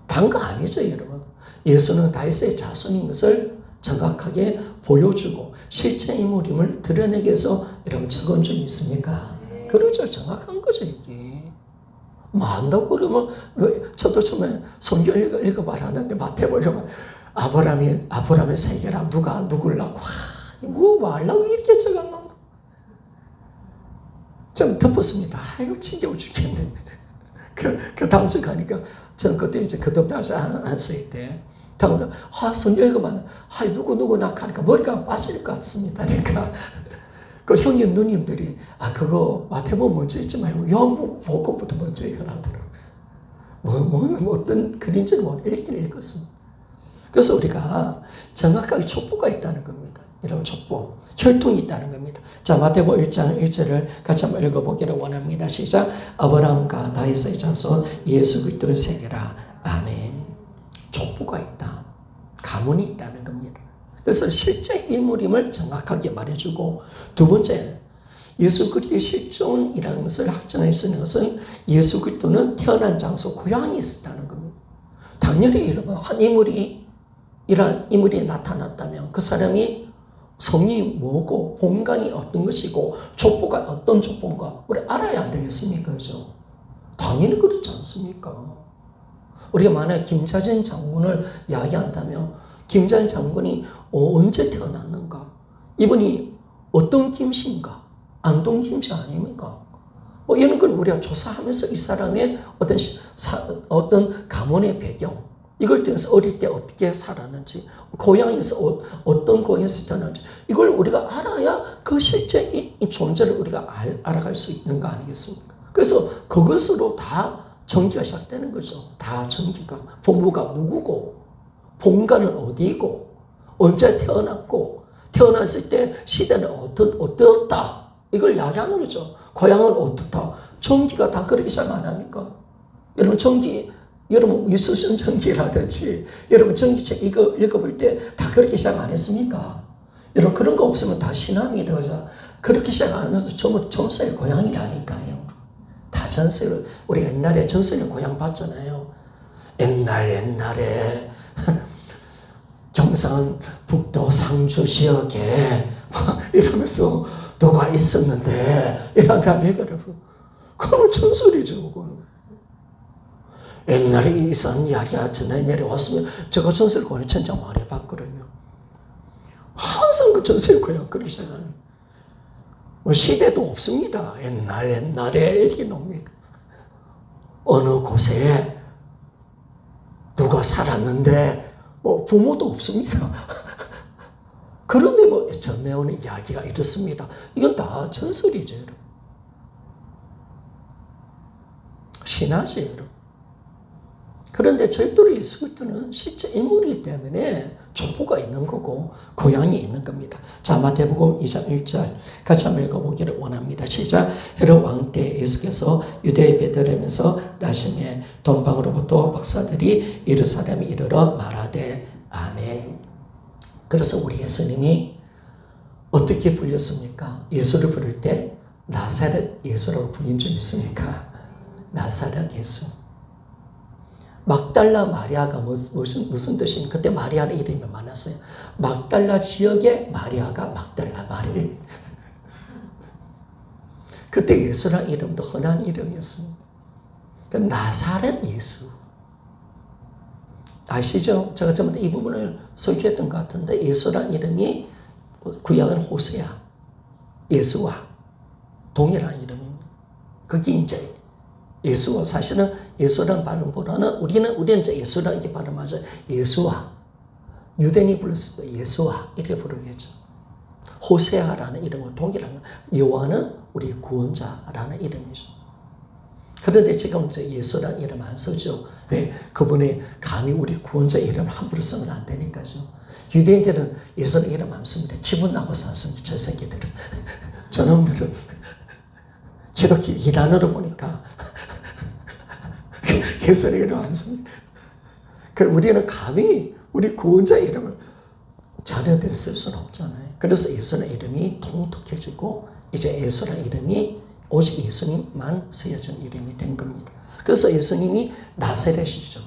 단 거 아니죠, 여러분. 예수는 다윗의 자손인 것을 정확하게 보여주고 실제 인물임을 드러내기 위해서 여러분 적은 점이 있습니까? 그렇죠. 정확한 거죠, 이게. 뭐 안다고 그러면 왜 저도 처음에 성경 읽어봐라 하는데 마태복음 아브라함의 세계라 누가 누굴 낳고 뭐 말라고 이렇게 적었나? 좀 덮었습니다. 아이고 지겨워 죽겠네. 그 다음 주 가니까 저는 그때 이제 그덕다시 안 쓸 때 다음에 성경 읽으면 누구 낙하니까 머리가 빠질 것 같습니다. 그러니까 그 형님 누님들이 그거 마태복음 먼저 읽지 말고 요한복음부터 먼저 읽으라더라고요. 뭐 어떤 글인지는 읽긴 읽었습니다. 그래서 우리가 정확하게 족보가 있다는 겁니다. 이런 족보, 혈통이 있다는 겁니다. 자, 마태복음 1장 1절을 같이 한번 읽어보기를 원합니다. 시작. 아브라함과 다윗의 자손 예수 그리스도의 세계라. 아멘. 족보가 있다. 가문이 있다는 겁니다. 그래서 실제 인물임을 정확하게 말해주고, 두 번째, 예수 그리스도의 실존이라는 것을 확정할 수 있는 것은 예수 그리스도는 태어난 장소, 고향이 있었다는 겁니다. 당연히 여러분, 한 이런 인물이 나타났다면 그 사람이 성이 뭐고 본관이 어떤 것이고 족보가 어떤 족보인가 우리 알아야 안 되겠습니까? 그죠? 당연히 그렇지 않습니까? 우리가 만약에 김자진 장군을 이야기한다면 김자진 장군이 언제 태어났는가? 이분이 어떤 김씨인가? 안동 김씨 아닙니까? 이런 걸 우리가 조사하면서 이 사람의 어떤 가문의 배경, 이걸 통해서 어릴 때 어떻게 살았는지, 고향에서 어떤 고향에서 태어났는지, 이걸 우리가 알아야 그 실제 이 존재를 우리가 알아갈 수 있는 거 아니겠습니까? 그래서 그것으로 다 전기가 시작되는 거죠. 다 전기가. 부모가 누구고, 본가는 어디고, 언제 태어났고, 태어났을 때 시대는 어떻다. 이걸 이야기하는 거죠. 고향은 어떻다. 전기가 다 그렇게 시작 안 합니까? 여러분 이수선 전기라든지 여러분 전기책 읽어볼 때 다 그렇게 시작 안 했습니까? 여러분 그런 거 없으면 다 신앙이다. 그래서 그렇게 시작 안 해서 전부 전설의 고향이라니까요. 다 전설. 우리 옛날에 전설의 고향 봤잖아요. 옛날에 경상북도 상주 지역에 이러면서 누가 있었는데 이런 다음에 여러분 그건 전설이죠. 그거는. 옛날에 이상 이야기가 전에 내려왔으면 제가 전세를 고향 천장 말해봤거든요. 항상 그 전세를 고향 그렇게 생각해요. 시대도 없습니다. 옛날에 이렇게 놉니다. 어느 곳에 누가 살았는데 부모도 없습니다. 그런데 전에 오는 이야기가 이렇습니다. 이건 다 전설이죠, 여러분. 신화죠, 여러분. 그런데 절대로 예수 그리스도는 실제 인물이기 때문에 족보가 있는 거고 고향이 있는 겁니다. 자, 마태복음 2장 1절 같이 한번 읽어보기를 원합니다. 시작. 헤롯 왕 때 예수께서 유대의 베들레헴에서 나심에 동방으로부터 박사들이 예루살렘에 이르러 말하되 아멘. 그래서 우리 예수님이 어떻게 불렸습니까? 예수를 부를 때 나사렛 예수라고 불린 줄 믿습니까? 나사렛 예수. 막달라 마리아가 무슨 뜻이니? 그때 마리아는 이름이 많았어요. 막달라 지역의 마리아가 막달라 마리아. 그때 예수라는 이름도 흔한 이름이었습니다. 나사렛 예수. 아시죠? 제가 전부 이 부분을 설교했던 것 같은데 예수라는 이름이 구약은 호세아, 예수와 동일한 이름입니다. 그게 이제 예수와 사실은 예수라는 발음보다는 우리는 이제 예수라 이렇게 발음하죠. 예수와 유대인이 불렀을 때 예수와 이렇게 부르겠죠. 호세아라는 이름은 동일한 여호와는 우리 구원자라는 이름이죠. 그런데 지금 이제 예수라는 이름 안 쓰죠. 왜? 그분이 감히 우리 구원자 이름을 함부로 쓰면 안 되니까죠. 유대인들은 예수라는 이름 안 씁니다. 기분 나빠서 안 씁니다. 저 새끼들은. 저놈들은 기독교 이단으로 보니까 예수의 이름 안 씁니다. 우리는 감히 우리 구원자 이름을 자녀들이 쓸 수는 없잖아요. 그래서 예수의 이름이 통독해지고 이제 예수의 이름이 오직 예수님만 쓰여진 이름이 된 겁니다. 그래서 예수님이 나사렛이죠.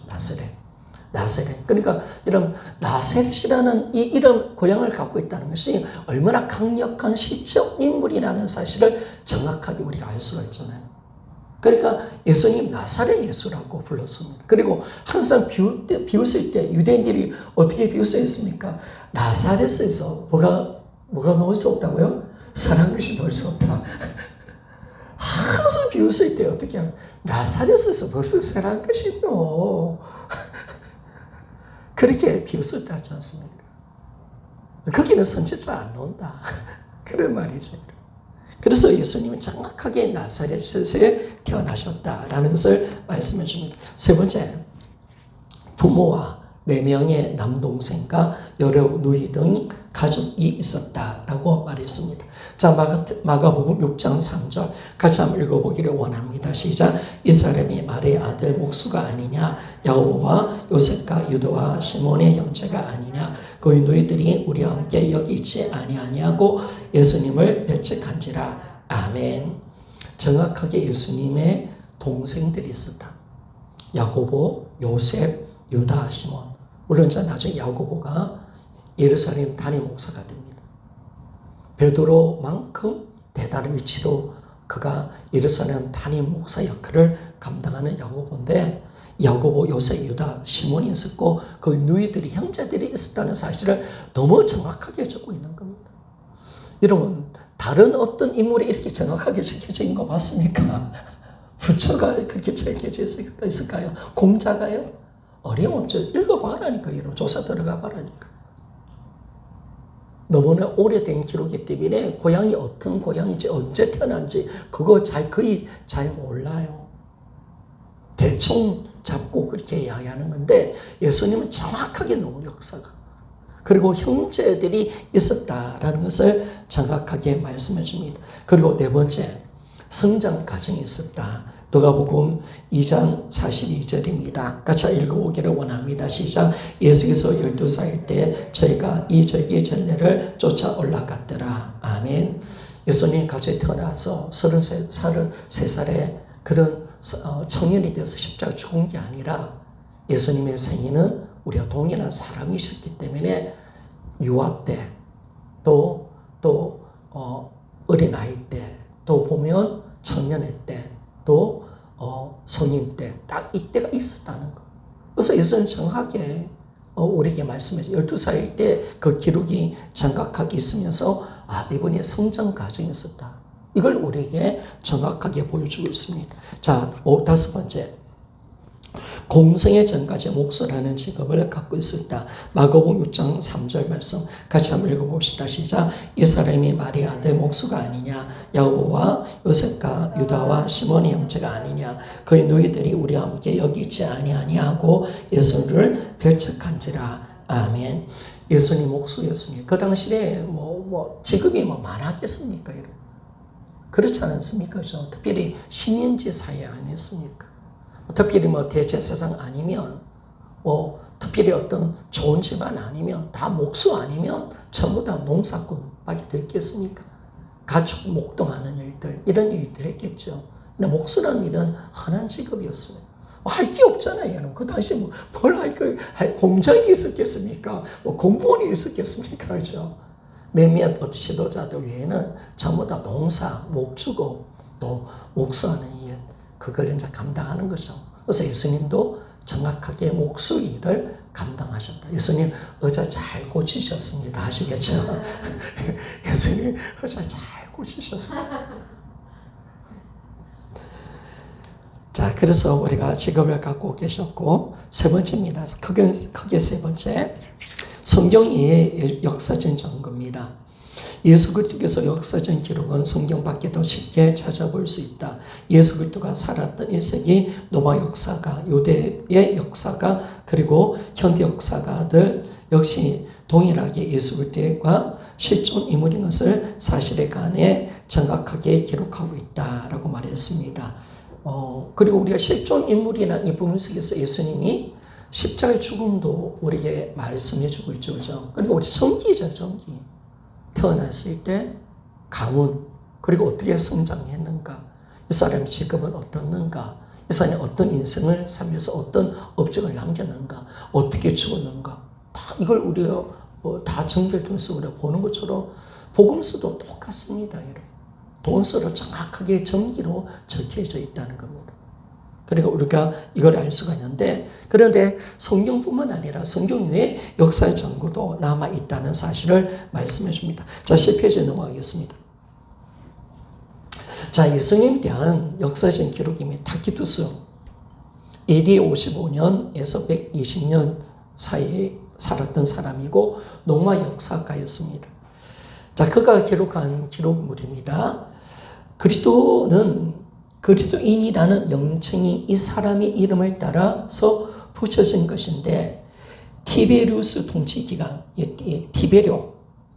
나사렛. 그러니까 이런 나사렛이라는 이 이름 고향을 갖고 있다는 것이 얼마나 강력한 실적 인물이라는 사실을 정확하게 우리가 알 수가 있잖아요. 그러니까 예수님 나사렛 예수라고 불렀습니다. 그리고 항상 비웃을 때 유대인들이 어떻게 비웃었습니까? 나사렛에서 뭐가 놓을 수 없다고요? 선한 것이 놓을 수 없다. 항상 비웃을 때 어떻게 하면 나사렛에서 무슨 선한 것이 놓? 그렇게 비웃을 때 하지 않습니까? 거기는 선지자 안 나온다. 그런 말이죠. 그래서 예수님은 정확하게 나사렛에 태어나셨다라는 것을 말씀해 줍니다. 세 번째, 부모와 4명의 남동생과 여러 누이 등 가족이 있었다라고 말했습니다. 자, 마가복음 6장 3절 같이 한번 읽어보기를 원합니다. 시작. 이 사람이 말의 아들 목수가 아니냐? 야고보와 요셉과 유다와 시몬의 형제가 아니냐? 그의 누이들이 우리와 함께 여기 있지 아니하냐고 예수님을 배척한지라. 아멘. 정확하게 예수님의 동생들이 있었다. 야고보, 요셉, 유다, 시몬. 물론 나중에 야고보가 예루살렘 담임 목사가 됩니다. 베드로만큼 대단한 위치로 그가 예루살렘 담임 목사 역할을 감당하는 야고보인데 야고보, 요셉, 유다, 시몬이 있었고 그 누이들이 형제들이 있었다는 사실을 너무 정확하게 적고 있는 겁니다. 여러분 다른 어떤 인물이 이렇게 정확하게 적혀져 있는 거 봤습니까? 부처가 그렇게 적혀져 있을까요? 공자가요? 어려웠죠. 읽어봐라니까 여러분 조사 들어가 봐라니까. 너무나 오래된 기록이기 때문에 고향이 어떤 고향인지 언제 태어난지 그거 거의 잘 몰라요. 대충 잡고 그렇게 이야기하는 건데 예수님은 정확하게 너무 역사가 그리고 형제들이 있었다라는 것을 정확하게 말씀해 줍니다. 그리고 네 번째 성장 과정이 있었다. 누가복음 2장 42절입니다. 같이 읽어보기를 원합니다. 시작. 예수께서 12살 때 저희가 이 절기 전례를 쫓아 올라갔더라. 아멘. 예수님 갑자기 태어나서 33살에 그런 청년이 되어서 십자가 죽은 게 아니라 예수님의 생애는 우리가 동일한 사람이셨기 때문에 유아 때 또 어린아이 때 또 보면 청년의 때 또 성인 때 딱 이때가 있었다는 거. 그래서 예수는 정확하게 우리에게 말씀해서 12살일 때 그 기록이 정확하게 있으면서 이분이 성장 과정이 있었다. 이걸 우리에게 정확하게 보여주고 있습니다. 자, 다섯 번째. 공생의 전까지 목수라는 직업을 갖고 있었다. 마가복음 6장 3절 말씀 같이 한번 읽어봅시다. 시작. 이 사람이 마리아 아들 목수가 아니냐, 야고보와 요셉과 유다와 시몬의 형제가 아니냐, 그의 너희들이 우리와 함께 여기 있지 아니하냐 하고 예수를 배척한지라. 아멘. 예수님 목수였습니다. 그 당시에 직업이 많았겠습니까? 그렇지 않습니까? 특별히 식민지 사회 아니었습니까? 특별히 대제사장 아니면, 특별히 어떤 좋은 집안 아니면, 다 목수 아니면 전부 다 농사꾼밖에 됐겠습니까? 가축 목동하는 일들, 이런 일들 했겠죠. 근데 목수라는 일은 흔한 직업이었습니다. 할 게 없잖아요, 여러분. 그 당시 뭘 할 거, 공장이 있었겠습니까? 공무원이 있었겠습니까? 그죠? 몇몇 지도자들 외에는 전부 다 농사, 목주고, 또 목수하는 일, 그걸 이제 감당하는 거죠. 그래서 예수님도 정확하게 목수 일을 감당하셨다. 예수님 의자 잘 고치셨습니다. 아시겠죠? 예수님 의자 잘 고치셨습니다. 자, 그래서 우리가 직업을 갖고 계셨고, 세 번째입니다. 크게 세 번째. 성경 이외의 역사적 증거입니다. 예수 그리스도께서 역사적 기록은 성경 밖에도 쉽게 찾아볼 수 있다. 예수 그리스도가 살았던 1세기 로마 역사가, 유대의 역사가, 그리고 현대 역사가들 역시 동일하게 예수 그리스도가 실존 인물인 것을 사실에 관해 정확하게 기록하고 있다라고 말했습니다. 그리고 우리가 실존 인물이라는 이 부분 속에서 예수님이 십자가의 죽음도 우리에게 말씀해주고 있죠. 그죠? 그리고 우리 전기죠, 전기. 태어났을 때 가문, 그리고 어떻게 성장했는가, 이 사람의 직업은 어떻는가, 이 사람이 어떤 인생을 살면서 어떤 업적을 남겼는가, 어떻게 죽었는가, 다 이걸 우리가 다 전개를 통해서 우리가 보는 것처럼 복음서도 똑같습니다. 여러분. 복음서로 정확하게 전기로 적혀져 있다는 겁니다. 그리고 우리가 이걸 알 수가 있는데, 그런데 성경뿐만 아니라 성경 외에 역사의 전구도 남아있다는 사실을 말씀해 줍니다. 자, 10페이지에 넘어가겠습니다. 자, 예수님에 대한 역사적인 기록이 타키투스, AD 55년에서 120년 사이에 살았던 사람이고 로마 역사가였습니다. 자, 그가 기록한 기록물입니다. 그리스도인이라는 명칭이 이 사람의 이름을 따라서 붙여진 것인데, 티베리우스 통치 기간,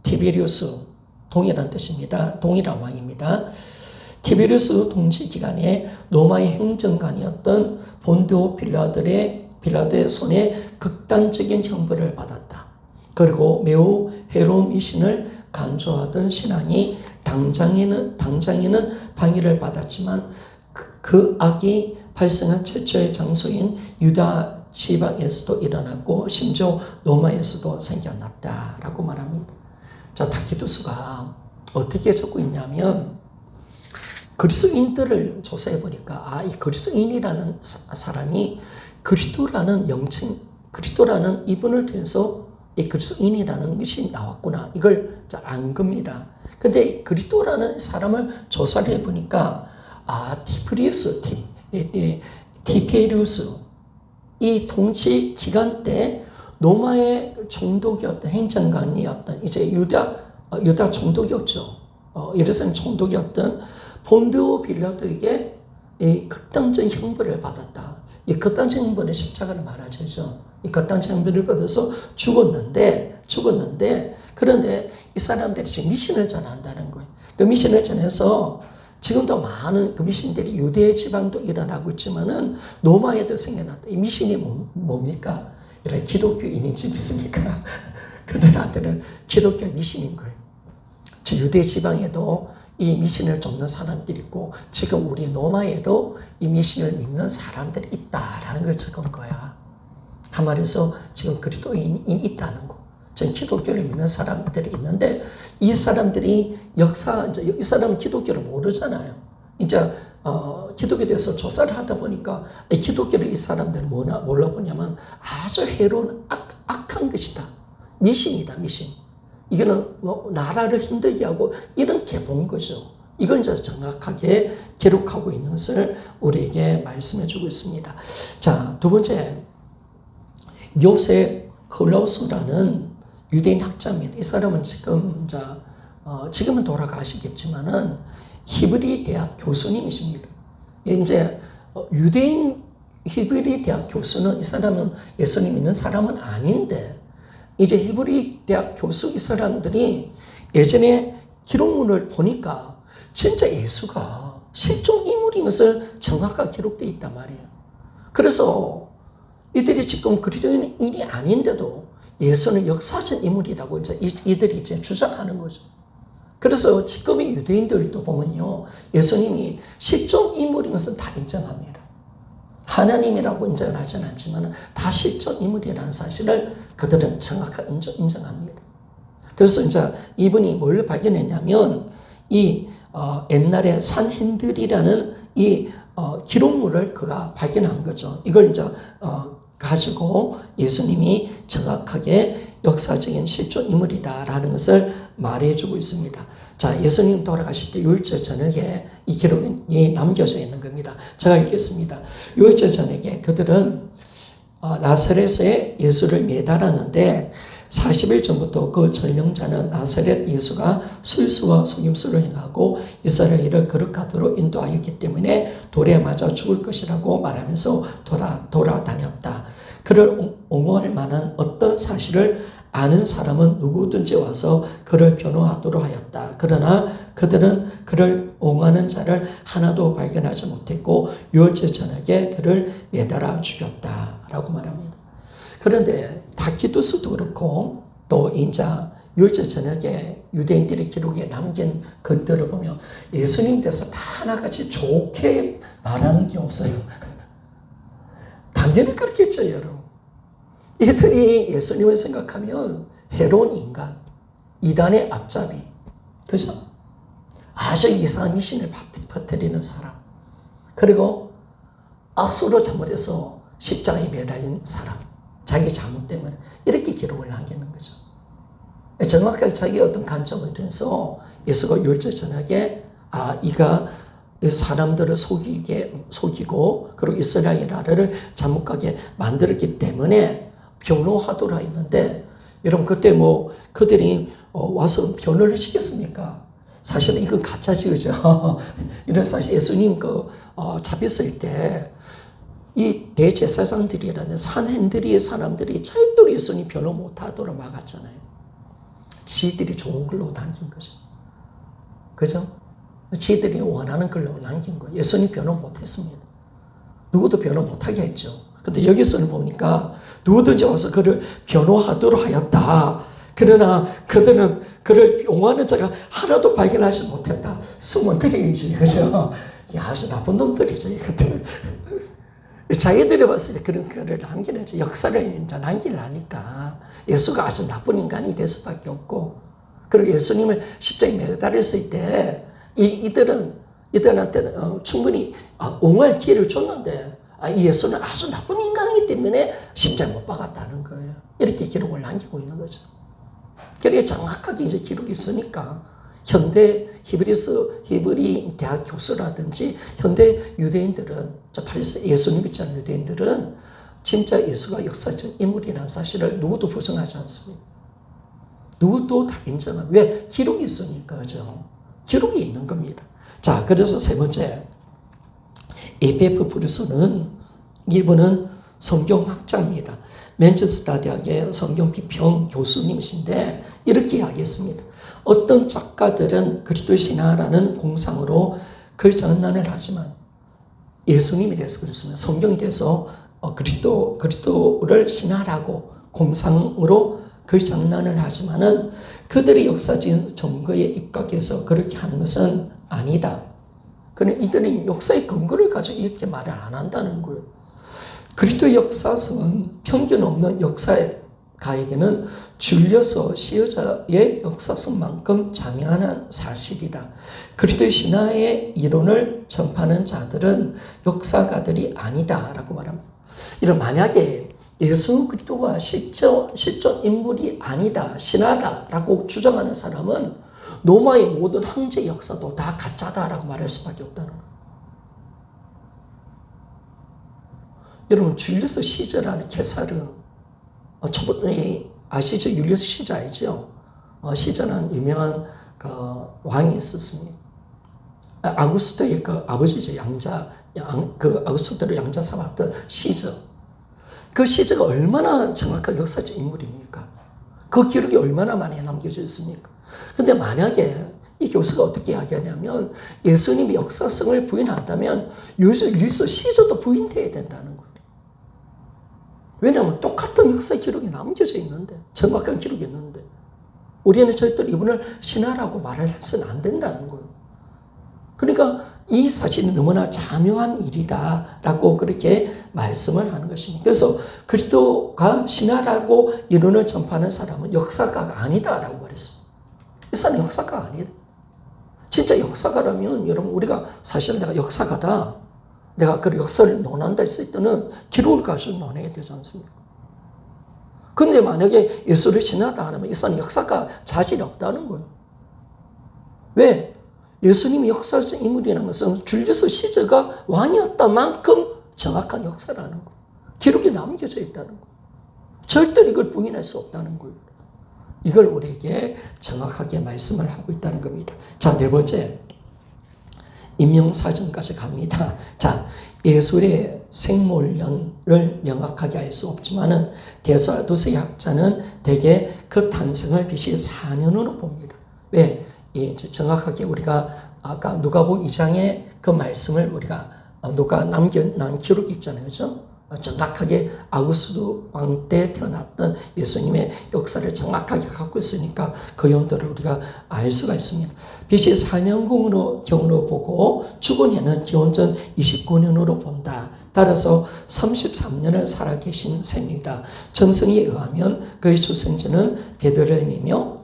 티베리우스 동일한 뜻입니다. 동일한 왕입니다. 티베리우스 통치 기간에 로마의 행정관이었던 본디오 빌라도의 손에 극단적인 형벌을 받았다. 그리고 매우 해로운 미신을 강조하던 신앙이 당장에는 방해를 받았지만 그 악이 발생한 최초의 장소인 유다 지방에서도 일어났고 심지어 로마에서도 생겨났다라고 말합니다. 자, 타키투스가 어떻게 적고 있냐면, 그리스도인들을 조사해 보니까 이 그리스도인이라는 사람이 그리스도라는 명칭, 그리스도라는 이분을 통해서 이 그리스도인이라는 것이 나왔구나, 이걸 안 겁니다. 근데 그리스도라는 사람을 조사를 해보니까 티베리우스 이 통치 기간 때 로마의 총독이었던 행정관이었던 이제 유다 총독이었죠. 예루살렘 총독이었던 본디오 빌라도에게 이 극단적 형벌을 받았다. 이 극단적 형벌의 십자가를 말하죠. 이 극단적 형벌을 받아서 죽었는데 그런데 이 사람들이 지금 미신을 전한다는 거예요. 그 미신을 전해서 지금도 많은 그 미신들이 유대 지방도 일어나고 있지만은 로마에도 생겨났다. 이 미신이 뭡니까? 이런 기독교인인 집 있습니까? 그들한테는 기독교 미신인 거예요. 유대 지방에도 이 미신을 쫓는 사람들이 있고, 지금 우리 로마에도 이 미신을 믿는 사람들이 있다라는 걸 적은 거야. 한 말해서 지금 그리스도인이 있다는 거. 지금 기독교를 믿는 사람들이 있는데, 이 사람들이 이 사람은 기독교를 모르잖아요. 이제 기독교에 대해서 조사를 하다 보니까 기독교를 이 사람들은 뭘로 보냐면 아주 해로운 악한 것이다. 미신이다, 미신. 이거는 뭐 나라를 힘들게 하고 이런 게 본 거죠. 이걸 이제 정확하게 기록하고 있는 것을 우리에게 말씀해 주고 있습니다. 자, 두 번째, 요셉 클라우스라는 유대인 학자입니다. 이 사람은 지금은 돌아가시겠지만은 히브리 대학 교수님이십니다. 이제 유대인 히브리 대학 교수는 이 사람은 예수님 믿는 사람은 아닌데 이제 히브리 대학 교수 이 사람들이 예전에 기록문을 보니까 진짜 예수가 실존 인물인 것을 정확하게 기록되어 있단 말이에요. 그래서 이들이 지금 그리스도인이 아닌데도 예수는 역사적 인물이라고 이들이 이제 주장하는 거죠. 그래서 지금의 유대인들도 보면요, 예수님이 실존 인물인 것은 다 인정합니다. 하나님이라고 인정을 하진 않지만 다 실존 인물이라는 사실을 그들은 정확하게 인정합니다. 그래서 이제 이분이 뭘 발견했냐면 옛날에 산헨들이라는 기록물을 그가 발견한 거죠. 이걸 이제 가지고 예수님이 정확하게 역사적인 실존 인물이다라는 것을 말해주고 있습니다. 자, 예수님 돌아가실 때 유월절 저녁에 이 기록이 남겨져 있는 겁니다. 제가 읽겠습니다. 유월절 저녁에 그들은 나사렛에 예수를 매달았는데 40일 전부터 그 전령자는 나사렛 예수가 술수와 속임수를 행하고 이스라엘을 거룩하도록 인도하였기 때문에 돌에 맞아 죽을 것이라고 말하면서 돌아다녔다. 그를 옹호할 만한 어떤 사실을 아는 사람은 누구든지 와서 그를 변호하도록 하였다. 그러나 그들은 그를 옹호하는 자를 하나도 발견하지 못했고 유월절 저녁에 그를 매달아 죽였다. 라고 말합니다. 그런데 다키두스도 그렇고 또 인자 유월절 저녁에 유대인들의 기록에 남긴 글들을 보면 예수님 대해서 다 하나같이 좋게 말하는 게 없어요. 당연히 그렇겠죠, 여러분. 이들이 예수님을 생각하면 해로운 인간, 이단의 앞잡이, 그죠? 아주 이상한 미신을 퍼뜨리는 사람, 그리고 악수로 잘못해서 십자가에 매달린 사람, 자기 잘못 때문에 이렇게 기록을 남기는 거죠. 정확하게 자기 어떤 관점을 통해서 예수가 유월절 저녁에 이가 사람들을 속이고 그리고 이스라엘 나라를 잘못 가게 만들었기 때문에 변호하도록 했는데 여러분 그때 그들이 와서 변호를 시켰습니까? 사실은 이건 가짜지죠. 이런 사실 예수님 잡혔을 때 이 대제사장들이라는 산헨들의 사람들이 절대로 예수님 변호 못하도록 막았잖아요. 지들이 좋은 글로 남긴 거죠. 그죠? 지들이 원하는 글로 남긴 거예요. 예수님 변호 못했습니다. 누구도 변호 못하게 했죠. 근데 여기서는 보니까 누구든지 와서 그를 변호하도록 하였다. 그러나 그들은 그를 용하는 자가 하나도 발견하지 못했다. 수몬들이지, 그죠? 아주 나쁜 놈들이죠, 이것들. 자기들이 봤을 때 그런 글을 남기는 역사를 이제 남기려니까 예수가 아주 나쁜 인간이 될 수밖에 없고, 그리고 예수님을 십자가에 매달렸을 때 이들한테는 충분히 옹호할 기회를 줬는데 이 예수는 아주 나쁜 인간이기 때문에 십자가에 못 박았다는 거예요. 이렇게 기록을 남기고 있는 거죠. 그렇게 정확하게 이제 기록이 있으니까 현대 히브리 대학 교수라든지 현대 유대인들은 예수님 믿지 않는 유대인들은 진짜 예수가 역사적 인물이라는 사실을 누구도 부정하지 않습니다. 누구도 다 인정합니다. 왜? 기록이 있으니까, 그죠? 기록이 있는 겁니다. 자, 그래서 세 번째, APF 브루스는 이분은 성경학자입니다. 맨체스터 대학의 성경 비평 교수님이신데 이렇게 이야기했습니다. 어떤 작가들은 그리스도 신화라는 공상으로 글 장난을 하지만 예수님에 대해서 그렇습니다. 성경에 대해서 그리스도를 신화라고 공상으로 글 장난을 하지만은 그들의 역사적인 증거에 입각해서 그렇게 하는 것은 아니다. 그는 이들은 역사의 근거를 가지고 이렇게 말을 안 한다는 거예요. 그리스도의 역사성은 편견 없는 역사의 가에게는 줄리어스 시저의 역사성만큼 장연한 사실이다. 그리스도의 신화의 이론을 전파하는 자들은 역사가들이 아니다라고 말합니다. 이런 만약에 예수 그리스도가 실존 인물이 아니다, 신화다라고 주장하는 사람은 로마의 모든 황제 역사도 다 가짜다라고 말할 수밖에 없다는 거예요. 여러분, 줄리어스 시저라는 케사르, 저번에 아시죠? 줄리어스 시저 알죠? 시저는 유명한 그 왕이 있었습니다. 아구스토의 그 아버지죠. 그 아구스토를 양자 삼았던 시저. 그 시저가 얼마나 정확한 역사적 인물입니까? 그 기록이 얼마나 많이 남겨져 있습니까? 근데 만약에 이 교수가 어떻게 이야기하냐면 예수님이 역사성을 부인한다면 줄리어스 시저도 부인돼야 된다는 거예요. 왜냐하면 똑같은 역사 기록이 남겨져 있는데, 정확한 기록이 있는데 우리는 절대로 이분을 신화라고 말을 해서는 안 된다는 거예요. 그러니까 이 사실이 너무나 자명한 일이다라고 그렇게 말씀을 하는 것입니다. 그래서 그리스도가 신화라고 이론을 전파하는 사람은 역사가가 아니다라고 말했습니다. 이 사람은 역사가가 아니다. 진짜 역사가라면 여러분, 우리가 사실 내가 역사가다, 내가 그 역사를 논한다 했을 때는 기록을 가지고 논해야 되지 않습니까? 근데 만약에 예수를 신하다 하면 이 사람은 역사가 자질이 없다는 거예요. 왜? 예수님이 역사적 인물이라는 것은 줄리어스 시저가 왕이었던 만큼 정확한 역사라는 거예요. 기록이 남겨져 있다는 거예요. 절대로 이걸 부인할 수 없다는 거예요. 이걸 우리에게 정확하게 말씀을 하고 있다는 겁니다. 자, 네 번째. 인명사정까지 갑니다. 자, 예술의 생물년을 명확하게 알 수 없지만은 대사도서의 학자는 대개 그 탄생을 BC 4년으로 봅니다. 왜? 정확하게 우리가 아까 누가복음 2장의 그 말씀을 우리가 누가 남겨난 기록이 있잖아요. 그죠? 정확하게 아구스도 왕 때 태어났던 예수님의 역사를 정확하게 갖고 있으니까 그 연도를 우리가 알 수가 있습니다. BC 4년경으로 보고 죽은 해는 기원전 29년으로 본다. 따라서 33년을 살아계신 셈이다. 전승에 의하면 그의 출생지는 베들레헴이며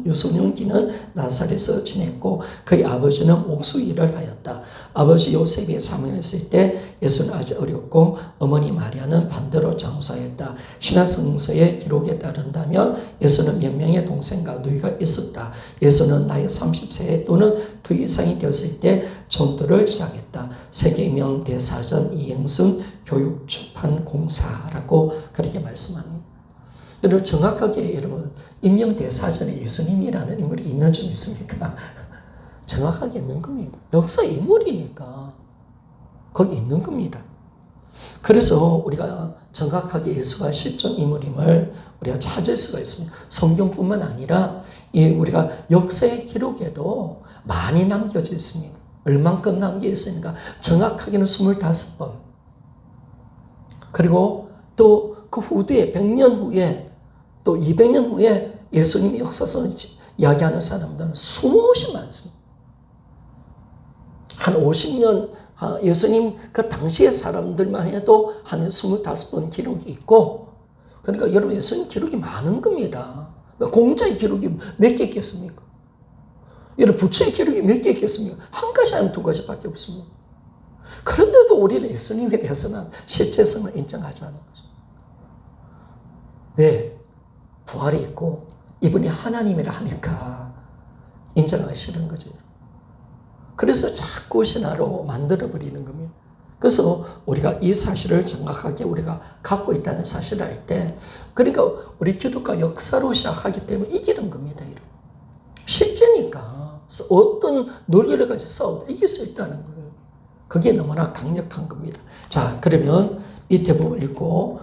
유소년기는 나사렛에서 지냈고 그의 아버지는 옥수 일을 하였다. 아버지 요셉이 사명했을 때 예수는 아직 어렸고 어머니 마리아는 반대로 장사했다. 신화성서의 기록에 따른다면 예수는 몇 명의 동생과 누이가 있었다. 예수는 나이 30세 또는 그 이상이 되었을 때 전도를 시작했다. 세계명 대사전 이행승 교육 출판 공사라고 그렇게 말씀합니다. 여러분, 정확하게 여러분 인명 대사전에 예수님이라는 인물이 있는 줄 믿습니까? 정확하게 있는 겁니다. 역사 인물이니까 거기 있는 겁니다. 그래서 우리가 정확하게 예수가 실존 인물임을 우리가 찾을 수가 있습니다. 성경뿐만 아니라 우리가 역사의 기록에도 많이 남겨져 있습니다. 얼만큼 남겨 있으니까 정확하게는 25번. 그리고 또 그 후대에 100년 후에 또 200년 후에 예수님의 역사성을 이야기하는 사람들은 수없이 많습니다. 한 50년 예수님 그 당시의 사람들만 해도 한 25번 기록이 있고, 그러니까 여러분 예수님 기록이 많은 겁니다. 공자의 기록이 몇 개 있겠습니까? 여러분 부처의 기록이 몇 개 있겠습니까? 한 가지 아니면 두 가지밖에 없습니다. 그런데도 우리는 예수님에 대해서는 실제성을 인정하지 않는 거죠. 왜? 부활이 있고 이분이 하나님이라 하니까 인정하기 싫은 거죠. 그래서 자꾸 신화로 만들어버리는 겁니다. 그래서 우리가 이 사실을 정확하게 우리가 갖고 있다는 사실을 알 때, 그러니까 우리 기독교 역사로 시작하기 때문에 이기는 겁니다. 실제니까 어떤 논리를 가지고 싸워도 이길 수 있다는 거예요. 그게 너무나 강력한 겁니다. 자, 그러면 밑에 부분을 읽고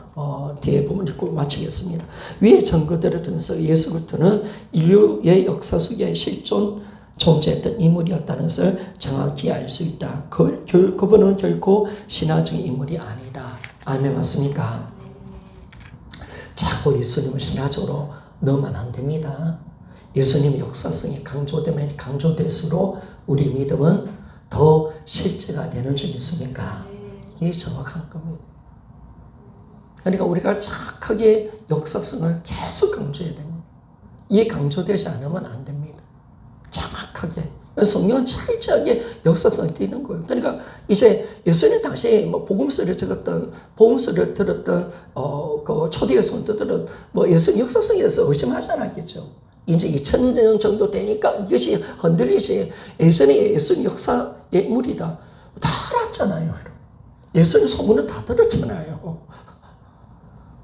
뒤에 부분을 읽고 마치겠습니다. 위의 증거들을 통해서 예수 그리스도는 인류의 역사 속에 실존 존재했던 인물이었다는 것을 정확히 알 수 있다. 그분은 결코 신화적인 인물이 아니다. 아멘, 맞습니까? 자꾸 예수님을 신화적으로 넣으면 안 됩니다. 예수님의 역사성이 강조되면 강조될수록 우리 믿음은 더 실제가 되는 줄 믿습니까? 이게 정확한 겁니다. 그러니까 우리가 정확하게 역사성을 계속 강조해야 됩니다. 이게 강조되지 않으면 안 됩니다. 정확하게. 성경은 철저하게 역사성을 띄는 거예요. 그러니까 이제 예수님 당시에 뭐 복음서를 적었던, 복음서를 들었던, 그 초대의 성도들은 뭐 예수님 역사성에 대해서 의심하지 않았겠죠. 이제 2000년 정도 되니까 이것이 흔들리지. 예전에 예수님 역사의 인물이다. 다 알았잖아요. 예수님 소문을 다 들었잖아요.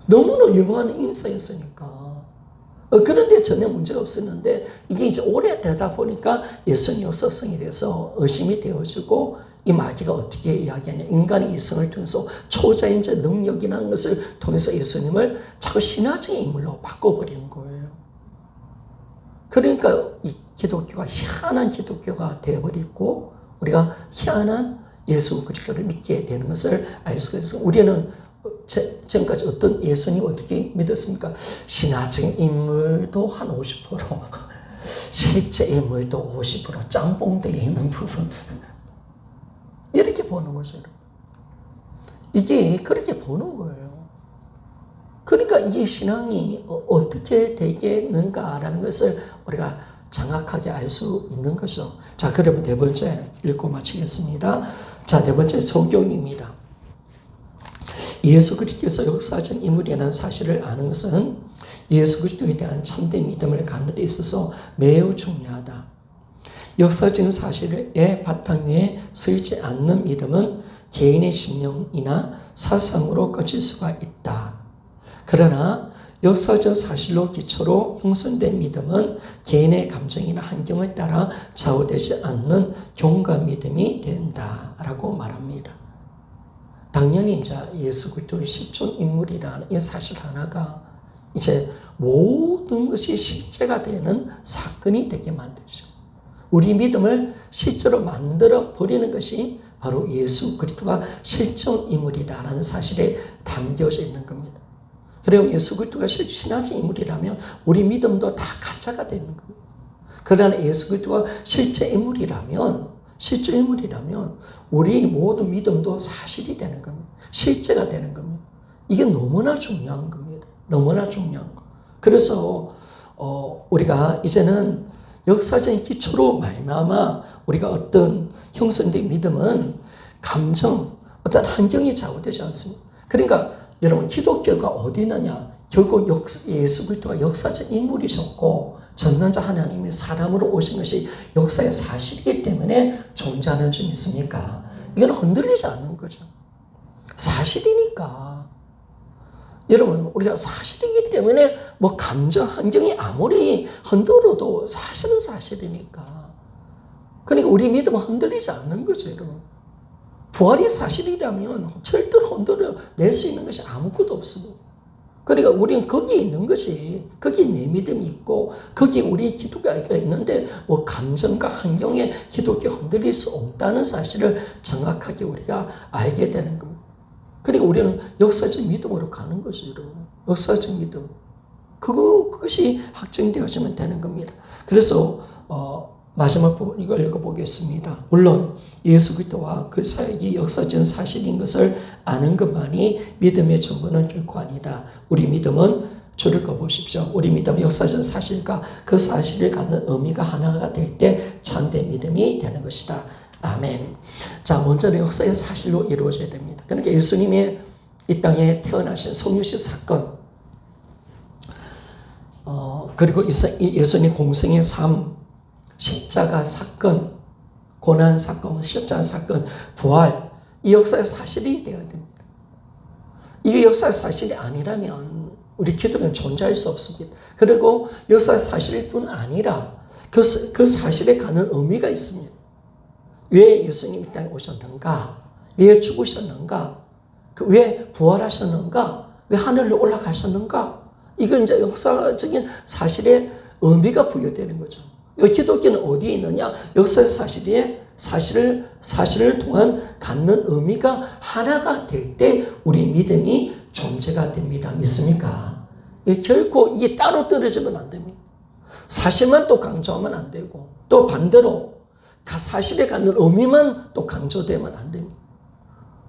너무나 유명한 인사였으니까. 그런데 전혀 문제가 없었는데 이게 이제 오래되다 보니까 예수님 역사성에 대해서 의심이 되어지고 이 마귀가 어떻게 이야기하냐. 인간의 이성을 통해서 초자연적 능력이라는 것을 통해서 예수님을 자꾸 신화적인 인물로 바꿔버리는 거예요. 그러니까 이 기독교가 희한한 기독교가 되어버리고 우리가 희한한 예수 그리스도를 믿게 되는 것을 알 수가 있어요. 우리는 지금까지 어떤 예수님 어떻게 믿었습니까? 신화적인 인물도 한 50%, 실제 인물도 50%, 짬뽕되어 있는 부분. 이렇게 보는 거죠. 이게 그렇게 보는 거예요. 그러니까 이 신앙이 어떻게 되겠는가라는 것을 우리가 정확하게 알 수 있는 거죠. 자, 그러면 네 번째 읽고 마치겠습니다. 자, 네 번째 적용입니다. 예수 그리스도께서 역사적 인물이라는 사실을 아는 것은 예수 그리스도에 대한 참된 믿음을 갖는 데 있어서 매우 중요하다. 역사적인 사실의 바탕 위에 서 있지 않는 믿음은 개인의 신념이나 사상으로 꺼질 수가 있다. 그러나 역사적 사실로 기초로 형성된 믿음은 개인의 감정이나 환경에 따라 좌우되지 않는 경감 믿음이 된다라고 말합니다. 당연히 이제 예수 그리스도의 실존 인물이라는 이 사실 하나가 이제 모든 것이 실제가 되는 사건이 되게 만들죠. 우리 믿음을 실제로 만들어 버리는 것이 바로 예수 그리스도가 실존 인물이다라는 사실에 담겨져 있는 겁니다. 그리고 예수 그리스도가 신화적 인물이라면 우리 믿음도 다 가짜가 되는 겁니다. 그러나 예수 그리스도가 실제 인물이라면 우리 모든 믿음도 사실이 되는 겁니다. 실제가 되는 겁니다. 이게 너무나 중요한 겁니다. 너무나 중요한 거. 그래서 우리가 이제는 역사적인 기초로 말미암아 우리가 어떤 형성된 믿음은 감정, 어떤 환경이 좌우되지 않습니다. 그러니까 여러분 기독교가 어디 있느냐? 결국 예수 그리스도가 역사적 인물이셨고 전능자 하나님이 사람으로 오신 것이 역사의 사실이기 때문에 존재하는 줄 믿습니까? 이건 흔들리지 않는 거죠. 사실이니까. 여러분 우리가 사실이기 때문에 뭐 감정 환경이 아무리 흔들어도 사실은 사실이니까. 그러니까 우리 믿음은 흔들리지 않는 거죠, 여러분. 부활이 사실이라면 절대로 흔들어낼 수 있는 것이 아무것도 없습니다. 그러니까 우리는 거기에 있는 것이, 거기에 내 믿음이 있고, 거기에 우리 기독교가 있는데, 뭐 감정과 환경에 기독교 흔들릴 수 없다는 사실을 정확하게 우리가 알게 되는 겁니다. 그러니까 우리는 역사적 믿음으로 가는 것이죠, 여러분. 역사적 믿음. 그것이 확정되어지면 되는 겁니다. 그래서, 마지막 부분 이걸 읽어보겠습니다. 물론 예수 그리스도와 그 사역이 역사적 사실인 것을 아는 것만이 믿음의 전부는 결코 아니다. 우리 믿음은 줄을 꺼보십시오. 우리 믿음은 역사적 사실과 그 사실을 갖는 의미가 하나가 될 때 참된 믿음이 되는 것이다. 아멘. 자, 먼저는 역사의 사실로 이루어져야 됩니다. 그러니까 예수님의 이 땅에 태어나신 성육신 사건, 그리고 예수님 공생의 삶, 십자가 사건, 고난 사건, 십자가 사건, 부활, 이 역사의 사실이 되어야 됩니다. 이게 역사의 사실이 아니라면 우리 기독교는 존재할 수 없습니다. 그리고 역사의 사실일 뿐 아니라 그 사실에 가는 의미가 있습니다. 왜 예수님이 이 땅에 오셨는가? 왜 죽으셨는가? 왜 부활하셨는가? 왜 하늘로 올라가셨는가? 이건 이제 역사적인 사실에 의미가 부여되는 거죠. 기독교는 어디에 있느냐? 역사의 사실을 통한 갖는 의미가 하나가 될 때 우리 믿음이 존재가 됩니다. 믿습니까? 결코 이게 따로 떨어지면 안 됩니다. 사실만 또 강조하면 안 되고, 또 반대로 사실에 갖는 의미만 또 강조되면 안 됩니다.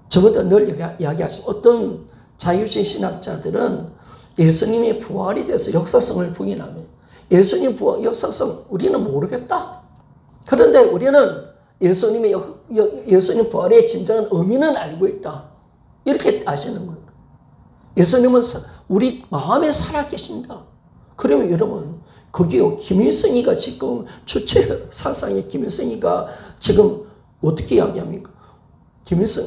저보다 늘 이야기하시면 어떤 자유주의 신학자들은 예수님이 부활이 돼서 역사성을 부인하면 예수님 부활, 역사성 우리는 모르겠다. 그런데 우리는 예수님 부활의 진정한 의미는 알고 있다. 이렇게 따지는 거예요. 예수님은 우리 마음에 살아계신다. 그러면 여러분, 거기요, 김일성이가 지금 주체 사상의 김일성이가 지금 어떻게 이야기합니까? 김일성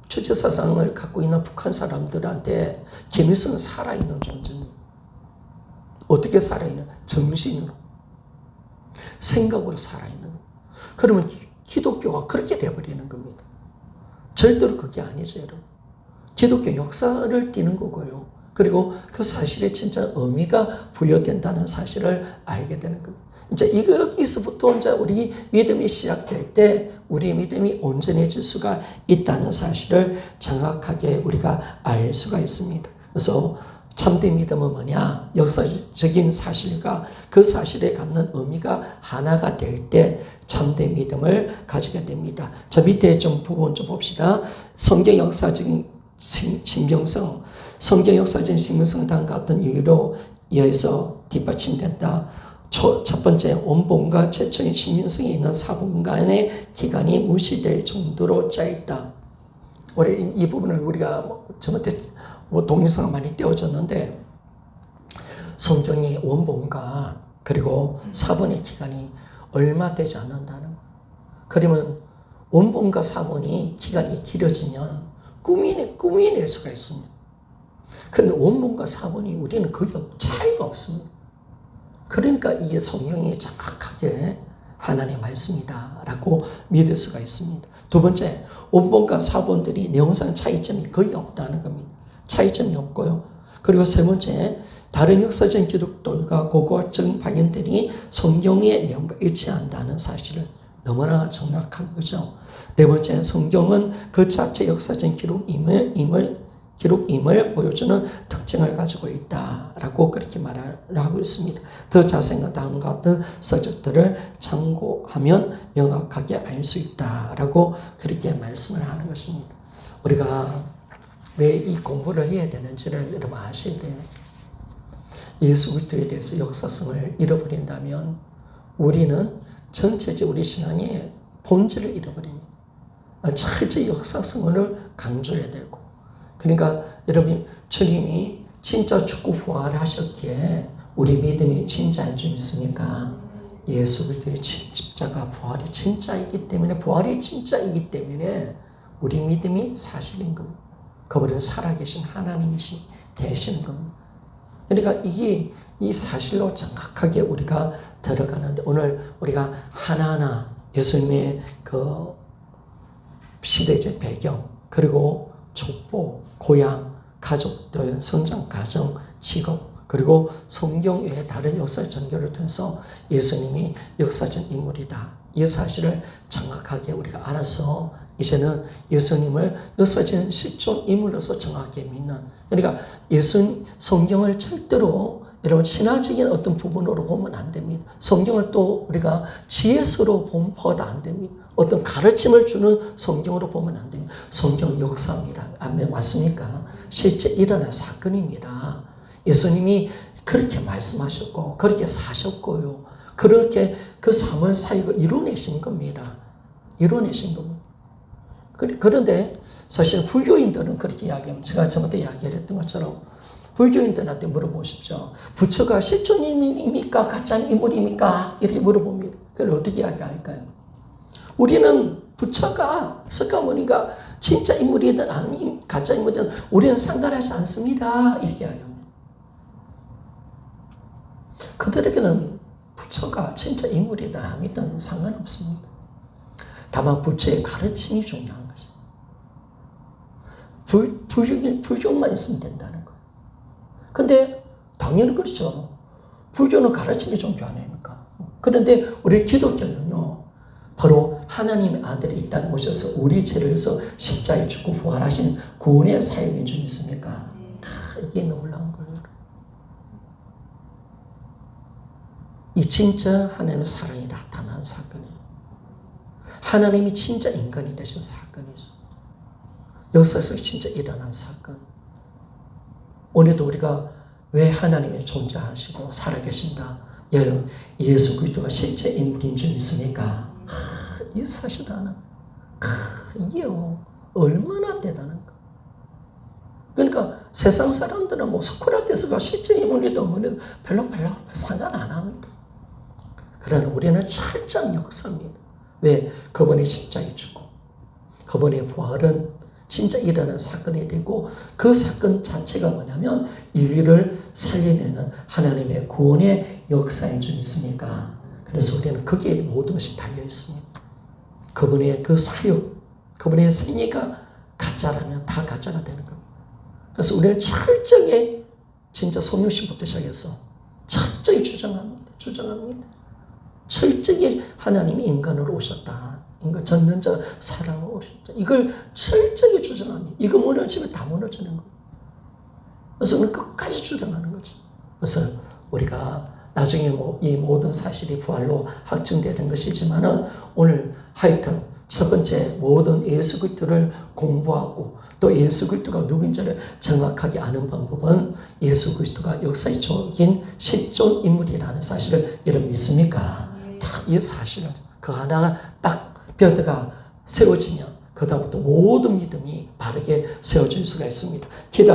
주체 사상을 갖고 있는 북한 사람들한테 김일성은 살아있는 존재입니다. 어떻게 살아있는? 정신으로. 생각으로 살아있는. 그러면 기독교가 그렇게 되어버리는 겁니다. 절대로 그게 아니죠, 여러분. 기독교 역사를 띠는 거고요. 그리고 그 사실에 진짜 의미가 부여된다는 사실을 알게 되는 겁니다. 이제 여기서부터 이제 우리 믿음이 시작될 때 우리 믿음이 온전해질 수가 있다는 사실을 정확하게 우리가 알 수가 있습니다. 그래서 참된 믿음은 뭐냐? 역사적인 사실과 그 사실에 갖는 의미가 하나가 될 때 참된 믿음을 가지게 됩니다. 자, 밑에 좀 부분 좀 봅시다. 성경 역사적인 신빙성, 성경 역사적인 신빙성은 다음과 같은 이유로 의해서 뒷받침된다. 첫 번째, 원본과 최초의 신빙성이 있는 사분간의 기간이 무시될 정도로 짧다. 우리 이 부분을 우리가 저한테 동영상을 많이 띄워줬는데, 성경이 원본과 그리고 사본의 기간이 얼마 되지 않는다는 거. 그러면 원본과 사본이 기간이 길어지면 꾸미낼 수가 있습니다. 그런데 원본과 사본이 우리는 거의 차이가 없습니다. 그러니까 이게 성경이 정확하게 하나님의 말씀이다라고 믿을 수가 있습니다. 두 번째, 원본과 사본들이 내용상 차이점이 거의 없다는 겁니다. 차이점이 없고요. 그리고 세 번째, 다른 역사적인 기독들과 고고학적인 발견들이 성경의 내용과 일치한다는 사실을 너무나 정확한 거죠. 네 번째, 성경은 그 자체 역사적인 기록임을 보여주는 특징을 가지고 있다라고 그렇게 말하고 있습니다. 더 자세한 다음과 같은 서적들을 참고하면 명확하게 알 수 있다라고 그렇게 말씀을 하는 것입니다. 우리가 왜 이 공부를 해야 되는지를 여러분 아셔야 돼요. 예수 그리스도에 대해서 역사성을 잃어버린다면 우리는 전체적으로 우리 신앙의 본질을 잃어버립니다. 철저히 역사성을 강조해야 되고, 그러니까 여러분, 주님이 진짜 죽고 부활하셨기에 우리 믿음이 진짜인 줄 믿습니까? 예수 그리스도의 십자가 부활이 진짜이기 때문에, 부활이 진짜이기 때문에 우리 믿음이 사실인 겁니다. 그분은 살아계신 하나님이시 되시는 겁니다. 그러니까 이게 이 사실로 정확하게 우리가 들어가는데, 오늘 우리가 하나하나 예수님의 그 시대적 배경, 그리고 족보, 고향, 가족들, 성장 과정, 직업, 그리고 성경 외의 다른 역사 전교를 통해서 예수님이 역사적 인물이다. 이 사실을 정확하게 우리가 알아서 이제는 예수님을 역사적 실존 인물로서 정확하게 믿는, 그러니까 성경을 절대로 여러분 신화적인 어떤 부분으로 보면 안 됩니다. 성경을 또 우리가 지혜수로 보면 안 됩니다. 어떤 가르침을 주는 성경으로 보면 안 됩니다. 성경은 역사입니다. 아멘, 맞습니까? 실제 일어난 사건입니다. 예수님이 그렇게 말씀하셨고 그렇게 사셨고요. 그렇게 그 삶을 사역을 이루어내신 겁니다. 이루어내신 겁니다. 그런데 사실 불교인들은 그렇게 이야기하면, 제가 저번에 이야기했던 것처럼 불교인들한테 물어보십시오. 부처가 실존인입니까? 가짜 인물입니까? 이렇게 물어봅니다. 그걸 어떻게 이야기할까요? 우리는 부처가, 석가모니가 진짜 인물이든 아니 가짜 인물이든 우리는 상관하지 않습니다. 이렇게 이야기합니다. 그들에게는 부처가 진짜 인물이든 아니든 상관없습니다. 다만 부처의 가르침이 중요한 것입니다. 불교만 있으면 된다는 거예요. 근데 당연히 그렇죠. 불교는 가르침이 종교 아닙니까? 그런데 우리 기독교는요, 바로 하나님의 아들이 이 땅에 오셔서 우리 죄를 위해서 십자가에 죽고 부활하신 구원의 사역인 줄 믿습니까? 이게 놀라운 거예요. 이 진짜 하나님의 사랑이 나타난 사건이에요. 하나님이 진짜 인간이 되신 사건이죠. 역사에서 진짜 일어난 사건. 오늘도 우리가 왜 하나님이 존재하시고 살아계신다. 여러분, 예수 그리스도가 실제 인물인 줄 믿습니까? 이 사실 하나. 이게요, 얼마나 대단한가. 그러니까 세상 사람들은 뭐 소크라테스가 실제 인물이든 뭐든 별로 상관 안 합니다. 그러나 우리는 철저한 역사입니다. 왜? 그분의 십자가에 죽고 그분의 부활은 진짜 일어난 사건이 되고 그 사건 자체가 뭐냐면 인류를 살려내는 하나님의 구원의 역사인 줄 믿습니까? 그래서 우리는 거기에 모든 것이 달려 있습니다. 그분의 그 사역, 그분의 생애가 가짜라면 다 가짜가 되는 겁니다. 그래서 우리는 철저하게 진짜 성령심부터 시작해서 철저히 주장합니다. 철저히 하나님이 인간으로 오셨다. 인간 전면자 사랑으로 오셨다. 이걸 철저히 주장합니다. 이거 무너지면 다 무너지는 거예요. 그래서 우리는 끝까지 주장하는 거죠. 그래서 우리가 나중에 이 모든 사실이 부활로 확증되는 것이지만은 오늘 하여튼 첫 번째 모든 예수 그리스도를 공부하고 또 예수 그리스도가 누구인지를 정확하게 아는 방법은 예수 그리스도가 역사적인 실존 인물이라는 사실을 여러분 믿습니까? 다 이 사실을 그 하나가 딱 뼈대가 세워지면 그다음부터 모든 믿음이 바르게 세워질 수가 있습니다. 기도